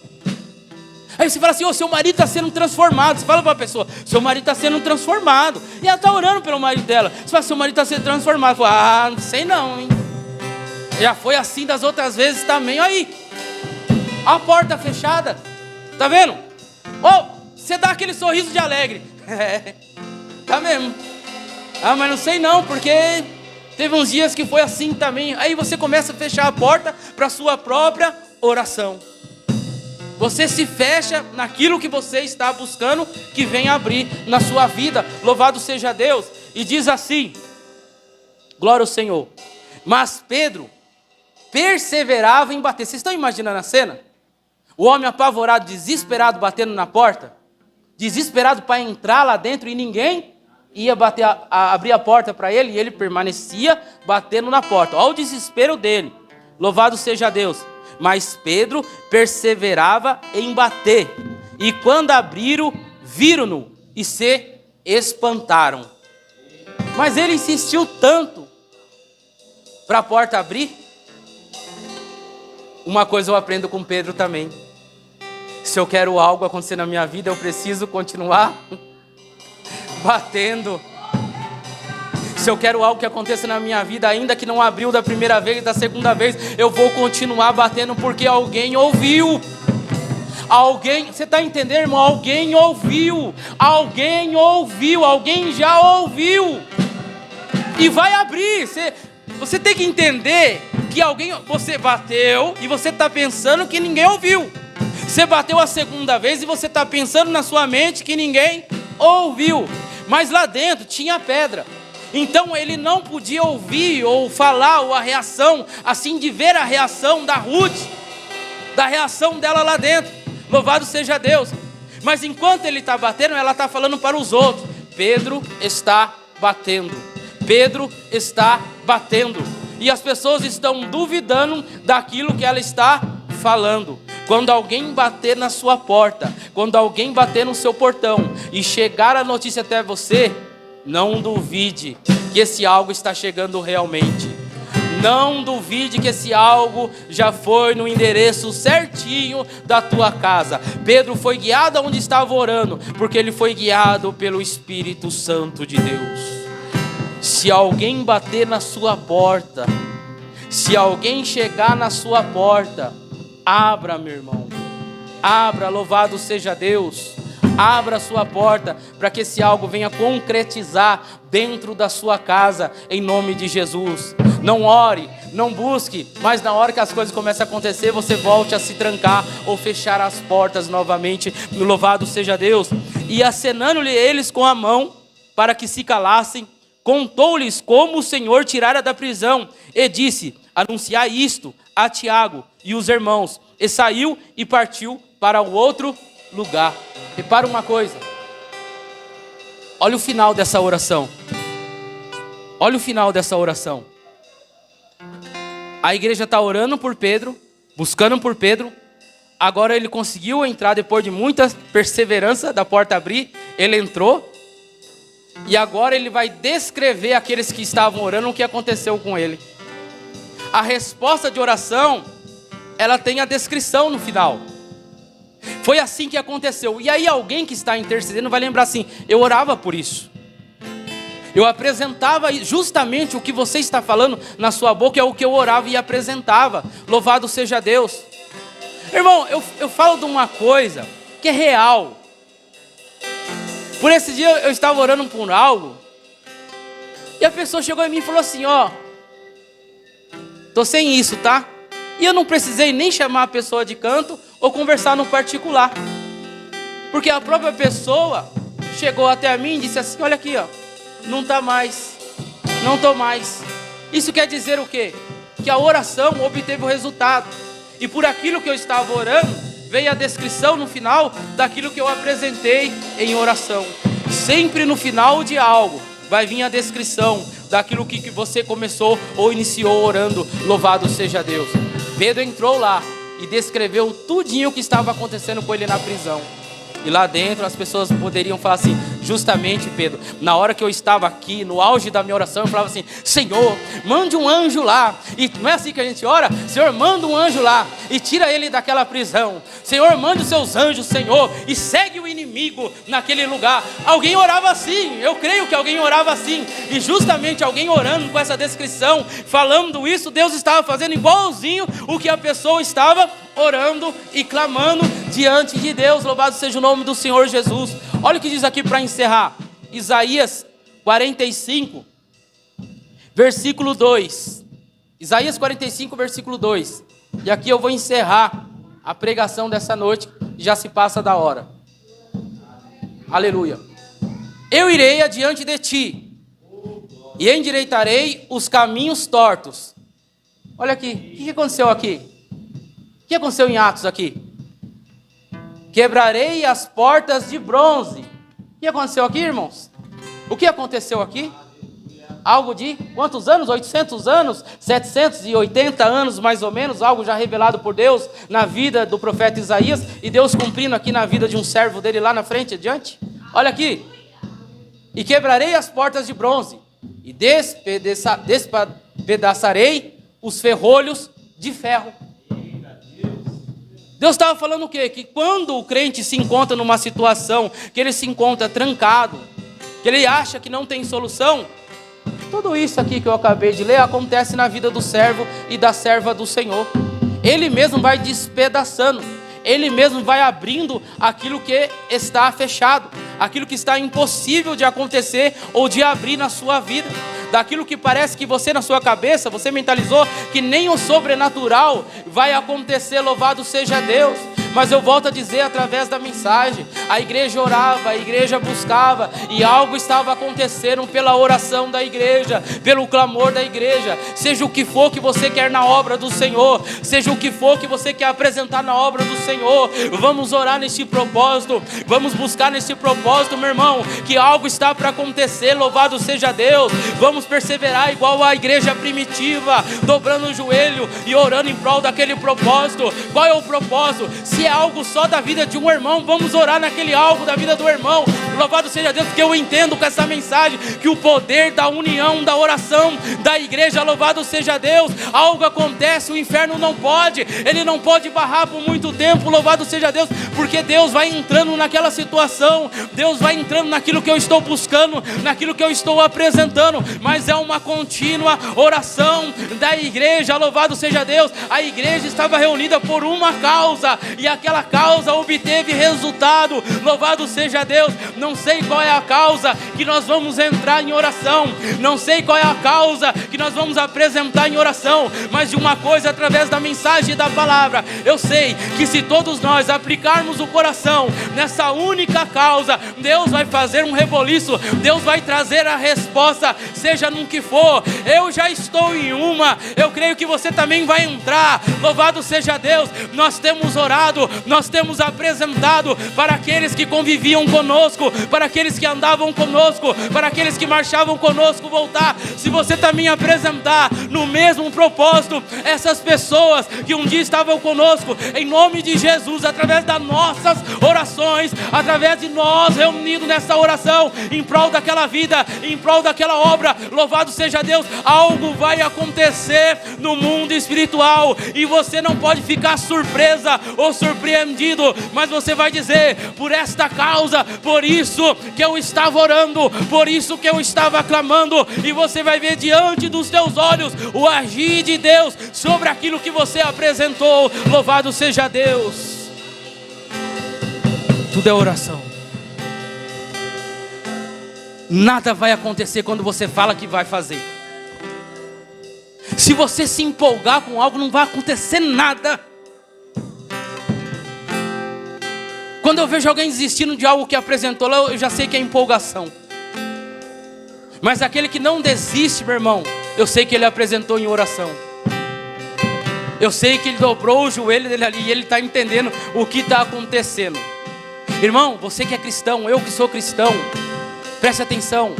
Aí você fala assim, seu marido está sendo transformado. Você fala para a pessoa, seu marido está sendo transformado. E ela está orando pelo marido dela. Você fala, seu marido está sendo transformado. Fala, não sei não, hein? Já foi assim das outras vezes também. Aí, a porta fechada. Tá vendo? Você dá aquele sorriso de alegre. Tá mesmo. Mas não sei não, porque teve uns dias que foi assim também. Aí você começa a fechar a porta para a sua própria oração. Você se fecha naquilo que você está buscando que vem abrir na sua vida. Louvado seja Deus. E diz assim, glória ao Senhor. Mas Pedro perseverava em bater. Vocês estão imaginando a cena? O homem apavorado, desesperado, batendo na porta. Desesperado para entrar lá dentro e ninguém ia abrir a porta para ele. E ele permanecia batendo na porta. Olha o desespero dele. Louvado seja Deus. Mas Pedro perseverava em bater. E quando abriram, viram-no e se espantaram. Mas ele insistiu tanto para a porta abrir. Uma coisa eu aprendo com Pedro também. Se eu quero algo acontecer na minha vida, eu preciso continuar batendo. Se eu quero algo que aconteça na minha vida, ainda que não abriu da primeira vez, da segunda vez, eu vou continuar batendo porque alguém ouviu. Alguém, você está entendendo, irmão? Alguém ouviu. Alguém ouviu. Alguém já ouviu. E vai abrir. Você tem que entender que você bateu e você está pensando que ninguém ouviu. Você bateu a segunda vez e você está pensando na sua mente que ninguém ouviu. Mas lá dentro tinha pedra. Então ele não podia ouvir ou falar ou a reação, assim de ver a reação da Ruth, da reação dela lá dentro. Louvado seja Deus. Mas enquanto ele está batendo, ela está falando para os outros. Pedro está batendo. Pedro está batendo. E as pessoas estão duvidando daquilo que ela está falando. Quando alguém bater na sua porta, quando alguém bater no seu portão e chegar a notícia até você, não duvide que esse algo está chegando realmente. Não duvide que esse algo já foi no endereço certinho da tua casa. Pedro foi guiado aonde estava orando, porque ele foi guiado pelo Espírito Santo de Deus. Se alguém bater na sua porta, se alguém chegar na sua porta, abra, meu irmão. Abra, louvado seja Deus. Abra a sua porta para que esse algo venha concretizar dentro da sua casa, em nome de Jesus. Não ore, não busque, mas na hora que as coisas começam a acontecer, você volte a se trancar ou fechar as portas novamente. Louvado seja Deus. E acenando-lhe eles com a mão para que se calassem, contou-lhes como o Senhor tirara da prisão e disse: anunciai isto a Tiago e os irmãos. E saiu e partiu para o outro lugar. Repara uma coisa. Olha o final dessa oração. Olha o final dessa oração. A igreja está orando por Pedro, buscando por Pedro. Agora ele conseguiu entrar depois de muita perseverança da porta abrir. Ele entrou. E agora ele vai descrever aqueles que estavam orando o que aconteceu com ele. A resposta de oração, ela tem a descrição no final. Foi assim que aconteceu. E aí alguém que está intercedendo vai lembrar assim: eu orava por isso. Eu apresentava justamente o que você está falando na sua boca, é o que eu orava e apresentava. Louvado seja Deus. Irmão, eu falo de uma coisa que é real. Por esse dia eu estava orando por algo, e a pessoa chegou em mim e falou assim: tô sem isso, tá? E eu não precisei nem chamar a pessoa de canto ou conversar no particular. Porque a própria pessoa chegou até mim e disse assim: olha aqui, não tá mais, não tô mais. Isso quer dizer o quê? Que a oração obteve o resultado. E por aquilo que eu estava orando, veio a descrição no final daquilo que eu apresentei em oração. Sempre no final de algo vai vir a descrição daquilo que você começou ou iniciou orando. Louvado seja Deus. Pedro entrou lá e descreveu tudinho o que estava acontecendo com ele na prisão. E lá dentro as pessoas poderiam falar assim: justamente, Pedro, na hora que eu estava aqui, no auge da minha oração, eu falava assim: Senhor, mande um anjo lá. E não é assim que a gente ora? Senhor, manda um anjo lá e tira ele daquela prisão. Senhor, manda os seus anjos, Senhor, e segue o inimigo naquele lugar. Alguém orava assim, eu creio que alguém orava assim. E justamente alguém orando com essa descrição, falando isso, Deus estava fazendo igualzinho o que a pessoa estava orando e clamando diante de Deus. Louvado seja o nome do Senhor Jesus. Olha o que diz aqui para encerrar. Isaías 45, versículo 2. Isaías 45, versículo 2. E aqui eu vou encerrar a pregação dessa noite, já se passa da hora. Aleluia. Eu irei adiante de ti e endireitarei os caminhos tortos. Olha aqui, o que aconteceu aqui? O que aconteceu em Atos aqui? Quebrarei as portas de bronze. O que aconteceu aqui, irmãos? O que aconteceu aqui? Algo de quantos anos? 800 anos? 780 anos mais ou menos, algo já revelado por Deus na vida do profeta Isaías, e Deus cumprindo aqui na vida de um servo dele lá na frente, adiante. Olha aqui. E quebrarei as portas de bronze, e despedaçarei os ferrolhos de ferro. Deus estava falando o quê? Que quando o crente se encontra numa situação que ele se encontra trancado, que ele acha que não tem solução, tudo isso aqui que eu acabei de ler acontece na vida do servo e da serva do Senhor. Ele mesmo vai despedaçando, ele mesmo vai abrindo aquilo que está fechado, aquilo que está impossível de acontecer ou de abrir na sua vida. Daquilo que parece que você na sua cabeça, você mentalizou que nem o sobrenatural vai acontecer, louvado seja Deus. Mas eu volto a dizer através da mensagem, a igreja orava, a igreja buscava, e algo estava acontecendo pela oração da igreja, pelo clamor da igreja. Seja o que for que você quer na obra do Senhor, seja o que for que você quer apresentar na obra do Senhor, vamos orar nesse propósito, vamos buscar nesse propósito, meu irmão, que algo está para acontecer, louvado seja Deus. Vamos perseverar igual a igreja primitiva, dobrando o joelho e orando em prol daquele propósito. Qual é o propósito? Se é algo só da vida de um irmão, vamos orar naquele algo da vida do irmão. Louvado seja Deus, porque eu entendo com essa mensagem que o poder da união, da oração da igreja, louvado seja Deus, algo acontece, o inferno não pode, ele não pode barrar por muito tempo, louvado seja Deus, porque Deus vai entrando naquela situação, Deus vai entrando naquilo que eu estou buscando, naquilo que eu estou apresentando, mas é uma contínua oração da igreja, louvado seja Deus. A igreja estava reunida por uma causa, e aquela causa obteve resultado, louvado seja Deus. Não sei qual é a causa que nós vamos entrar em oração, não sei qual é a causa que nós vamos apresentar em oração, mas de uma coisa através da mensagem da palavra, eu sei que se todos nós aplicarmos o coração nessa única causa, Deus vai fazer um reboliço, Deus vai trazer a resposta, seja no que for. Eu já estou em uma, eu creio que você também vai entrar, louvado seja Deus. Nós temos orado, nós temos apresentado para aqueles que conviviam conosco, para aqueles que andavam conosco, para aqueles que marchavam conosco voltar. Se você também apresentar no mesmo propósito essas pessoas que um dia estavam conosco, em nome de Jesus, através das nossas orações, através de nós reunidos nessa oração, em prol daquela vida, em prol daquela obra, louvado seja Deus, algo vai acontecer no mundo espiritual, e você não pode ficar surpresa ou surpreendido, mas você vai dizer: por esta causa, por isso que eu estava orando, por isso que eu estava clamando, e você vai ver diante dos teus olhos o agir de Deus sobre aquilo que você apresentou, louvado seja Deus. Tudo é oração. Nada vai acontecer quando você fala que vai fazer. Se você se empolgar com algo, não vai acontecer nada. Quando eu vejo alguém desistindo de algo que apresentou lá, eu já sei que é empolgação. Mas aquele que não desiste, meu irmão, eu sei que ele apresentou em oração. Eu sei que ele dobrou o joelho dele ali e ele está entendendo o que está acontecendo. Irmão, você que é cristão, eu que sou cristão, preste atenção.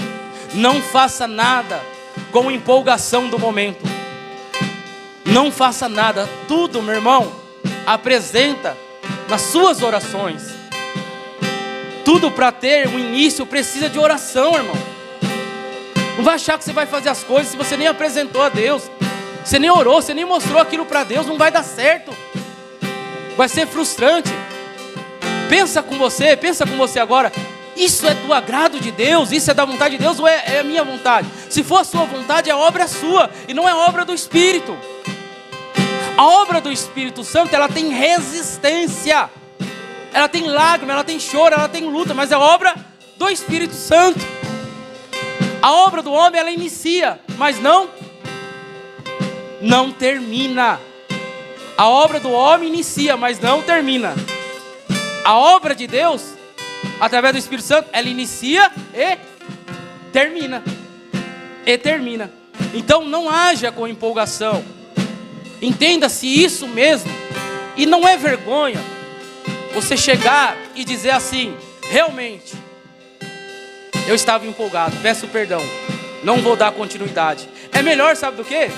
Não faça nada com empolgação do momento. Não faça nada, tudo, meu irmão, apresenta nas suas orações. Tudo para ter um início precisa de oração, irmão. Não vai achar que você vai fazer as coisas se você nem apresentou a Deus. Você nem orou, você nem mostrou aquilo para Deus, não vai dar certo. Vai ser frustrante. Pensa com você agora. Isso é do agrado de Deus? Isso é da vontade de Deus ou é a minha vontade? Se for a sua vontade, a obra é sua e não é obra do Espírito. A obra do Espírito Santo, ela tem resistência. Ela tem lágrima, ela tem choro, ela tem luta, mas é obra do Espírito Santo. A obra do homem, ela inicia, mas não termina. A obra do homem inicia, mas não termina. A obra de Deus, através do Espírito Santo, ela inicia e termina. Então não haja com empolgação. Entenda-se isso mesmo. E não é vergonha você chegar e dizer assim: realmente, eu estava empolgado, peço perdão, não vou dar continuidade. É melhor, sabe do quê?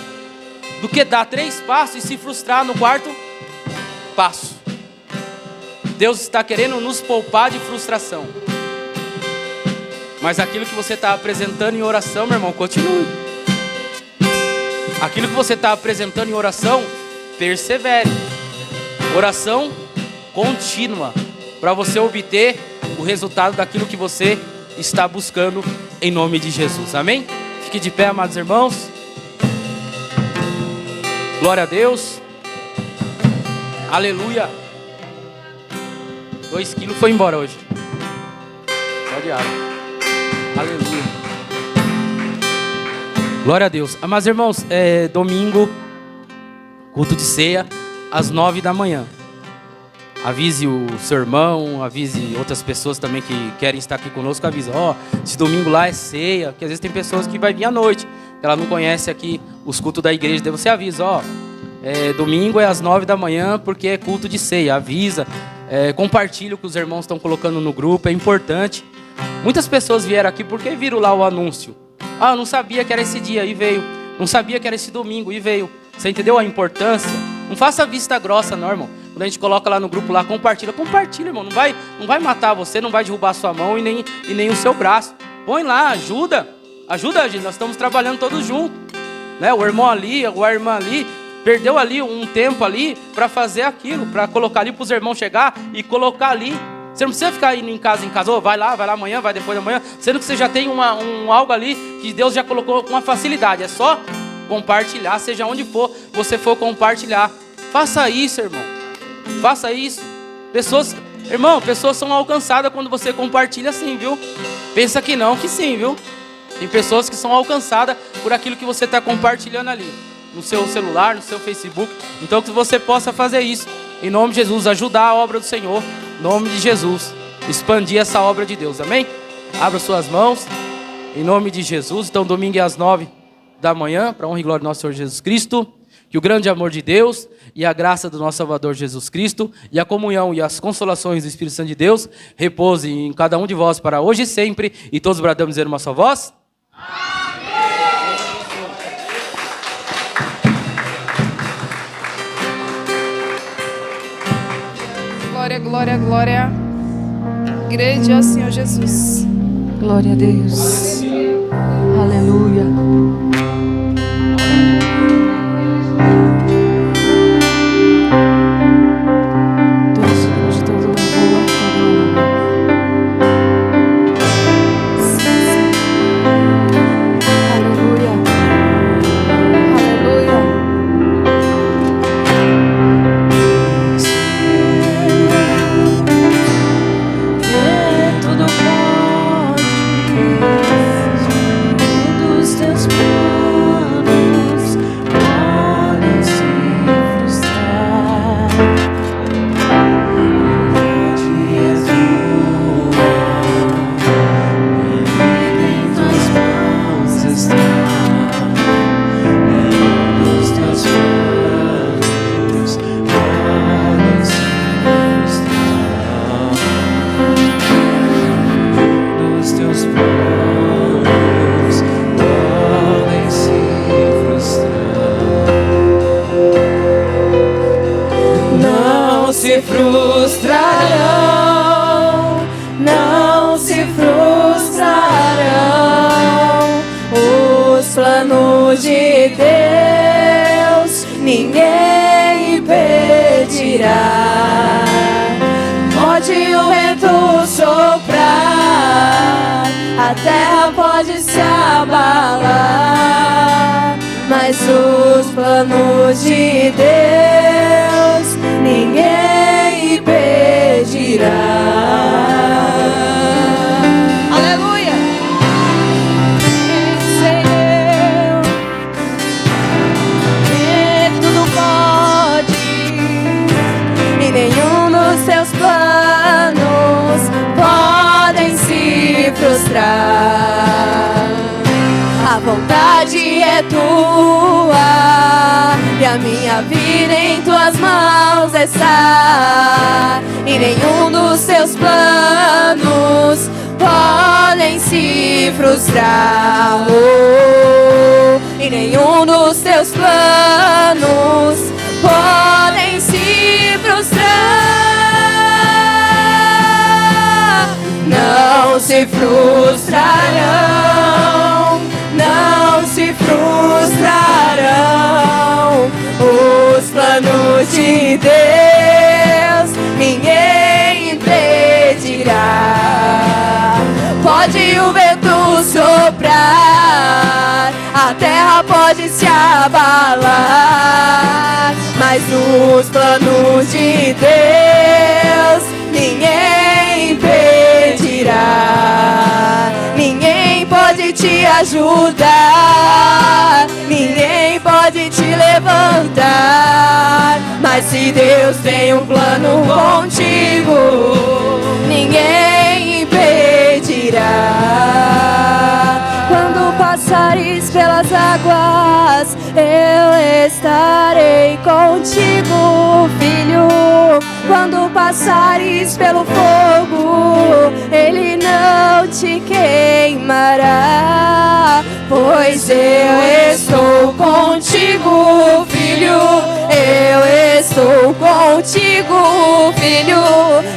Do que dar 3 passos e se frustrar no 4º passo. Deus está querendo nos poupar de frustração. Mas aquilo que você está apresentando em oração, meu irmão, continue. Aquilo que você está apresentando em oração, persevere. Oração contínua, para você obter o resultado daquilo que você está buscando, em nome de Jesus. Amém? Fique de pé, amados irmãos. Glória a Deus. Aleluia. 2 quilos foi embora hoje. Só de água. Aleluia. Glória a Deus. Amados irmãos, domingo, culto de ceia, às 9 da manhã. Avise o seu irmão, avise outras pessoas também que querem estar aqui conosco, avisa, esse domingo lá é ceia, porque às vezes tem pessoas que vai vir à noite, que ela não conhece aqui os cultos da igreja, daí você avisa, domingo é às 9 da manhã, porque é culto de ceia, avisa, compartilha o que os irmãos estão colocando no grupo, é importante. Muitas pessoas vieram aqui porque viram lá o anúncio, eu não sabia que era esse dia, e veio, não sabia que era esse domingo, e veio, você entendeu a importância? Não faça vista grossa não, irmão. Quando a gente coloca lá no grupo, lá, compartilha, irmão. Não vai matar você, não vai derrubar sua mão e nem o seu braço. Põe lá, ajuda, gente. Nós estamos trabalhando todos juntos, né? O irmão ali, a irmã ali, perdeu ali um tempo ali para fazer aquilo, para colocar ali para os irmãos chegar e colocar ali. Você não precisa ficar indo em casa, vai lá amanhã, vai depois da manhã, sendo que você já tem algo ali que Deus já colocou com uma facilidade. É só compartilhar, seja onde for, você for compartilhar. Faça isso, irmão. Faça isso. Pessoas são alcançadas quando você compartilha assim, viu? Pensa que não, que sim, viu? Tem pessoas que são alcançadas por aquilo que você está compartilhando ali, no seu celular, no seu Facebook. Então que você possa fazer isso, em nome de Jesus, ajudar a obra do Senhor, em nome de Jesus, expandir essa obra de Deus, amém? Abra suas mãos, em nome de Jesus. Então domingo é às 9 da manhã, para honra e glória do nosso Senhor Jesus Cristo. Que o grande amor de Deus e a graça do nosso Salvador Jesus Cristo e a comunhão e as consolações do Espírito Santo de Deus repouse em cada um de vós para hoje e sempre. E todos bradamos dizer uma só voz. Amém. Glória, glória, glória. Grande é o Senhor Jesus. Glória a Deus. Aleluia. Tudo pode, dos teus planos. se frustrarão, não se frustrarão. Os planos de Deus ninguém impedirá. Pode o vento soprar, a terra pode se abalar, mas os planos de Deus ninguém impedirá. Aleluia! Senhor, que tudo pode e nenhum dos seus planos podem se frustrar. A vontade é tua e a minha vida em tuas mãos está, e nenhum dos seus planos podem se frustrar. Oh, e nenhum dos teus planos podem se frustrar. Não se frustrarão, não se frustrarão. Os planos de Deus ninguém impedirá. Pode o vento soprar, a terra pode se abalar, mas os planos de Deus ninguém impedirá. Ninguém pode te ajudar, ninguém pode te levantar, mas se Deus tem um plano contigo, ninguém impedirá. Quando passares pelas águas, eu estarei contigo, filho. Quando passares pelo fogo, ele não te queimará, pois eu estou contigo, filho. Eu estou contigo, filho.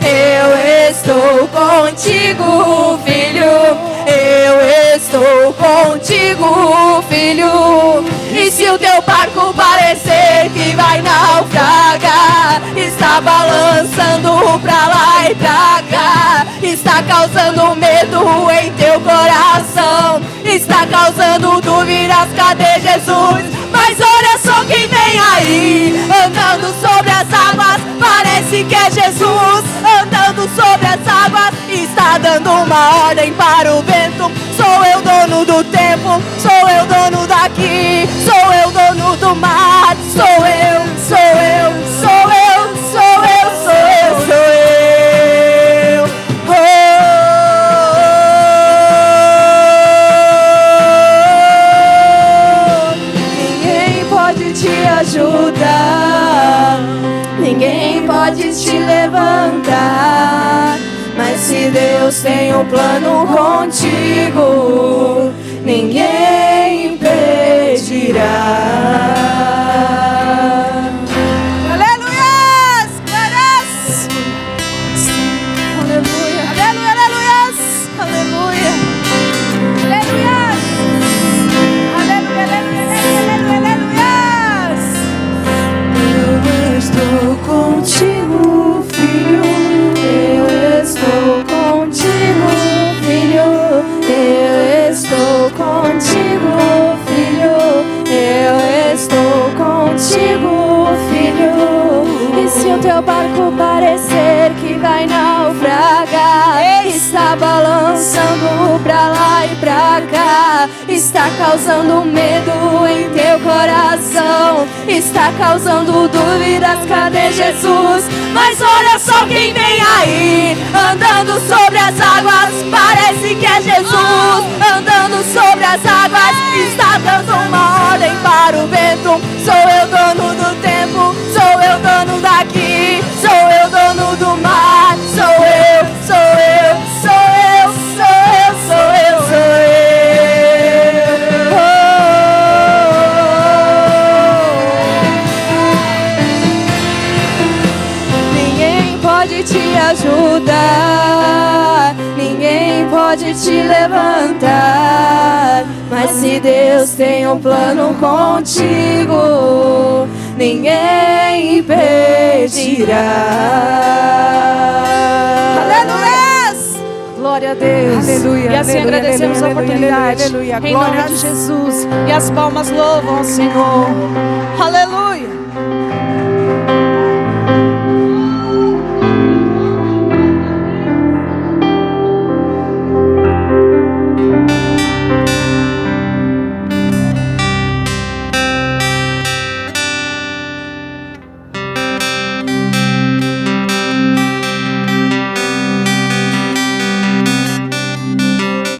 Eu estou contigo, filho. Eu estou contigo, filho. E se o teu barco parecer que vai naufragar, está balançando pra lá e pra cá, está causando medo em teu coração, está causando dúvidas, cadê Jesus? Mas olha só quem vem aí, andando sobre as águas, parece que é Jesus, andando sobre as águas, está dando uma ordem para o vento. Sou eu dono do tempo, sou eu dono daqui, sou eu dono do mar, sou eu, sou eu, sou eu, sou eu, sou eu, sou eu. Oh, ninguém pode te ajudar, ninguém pode te levantar, mas se Deus tem um plano contigo, ninguém impedirá. Aleluias! Glórias! Aleluia! Aleluia! Aleluias! Aleluia! Aleluias! Aleluia! Aleluia! Aleluias! Eu estou contigo, filho. Eu estou contigo, filho. Eu estou contigo, filho. Eu estou contigo, filho. E se o teu barco parecer que vai naufragar, está balançando pra lá e pra cá, está causando medo em teu coração, está causando dúvidas, cadê Jesus? Mas olha só quem vem aí, andando sobre as águas, parece que é Jesus, andando sobre as águas, está dando uma ordem para o vento. Sou eu dono do tempo, sou eu dono daqui, sou eu dono do mar, sou eu, sou eu, sou eu, sou eu, sou eu, sou eu. Oh, ninguém pode te ajudar, ninguém pode te levantar. Mas se Deus tem um plano contigo, ninguém impedirá. Aleluia! Glória a Deus. Aleluia, E assim aleluia, agradecemos aleluia, a oportunidade. aleluia, aleluia. Em Glória nome a de Jesus. E as palmas louvam ao Senhor. Aleluia.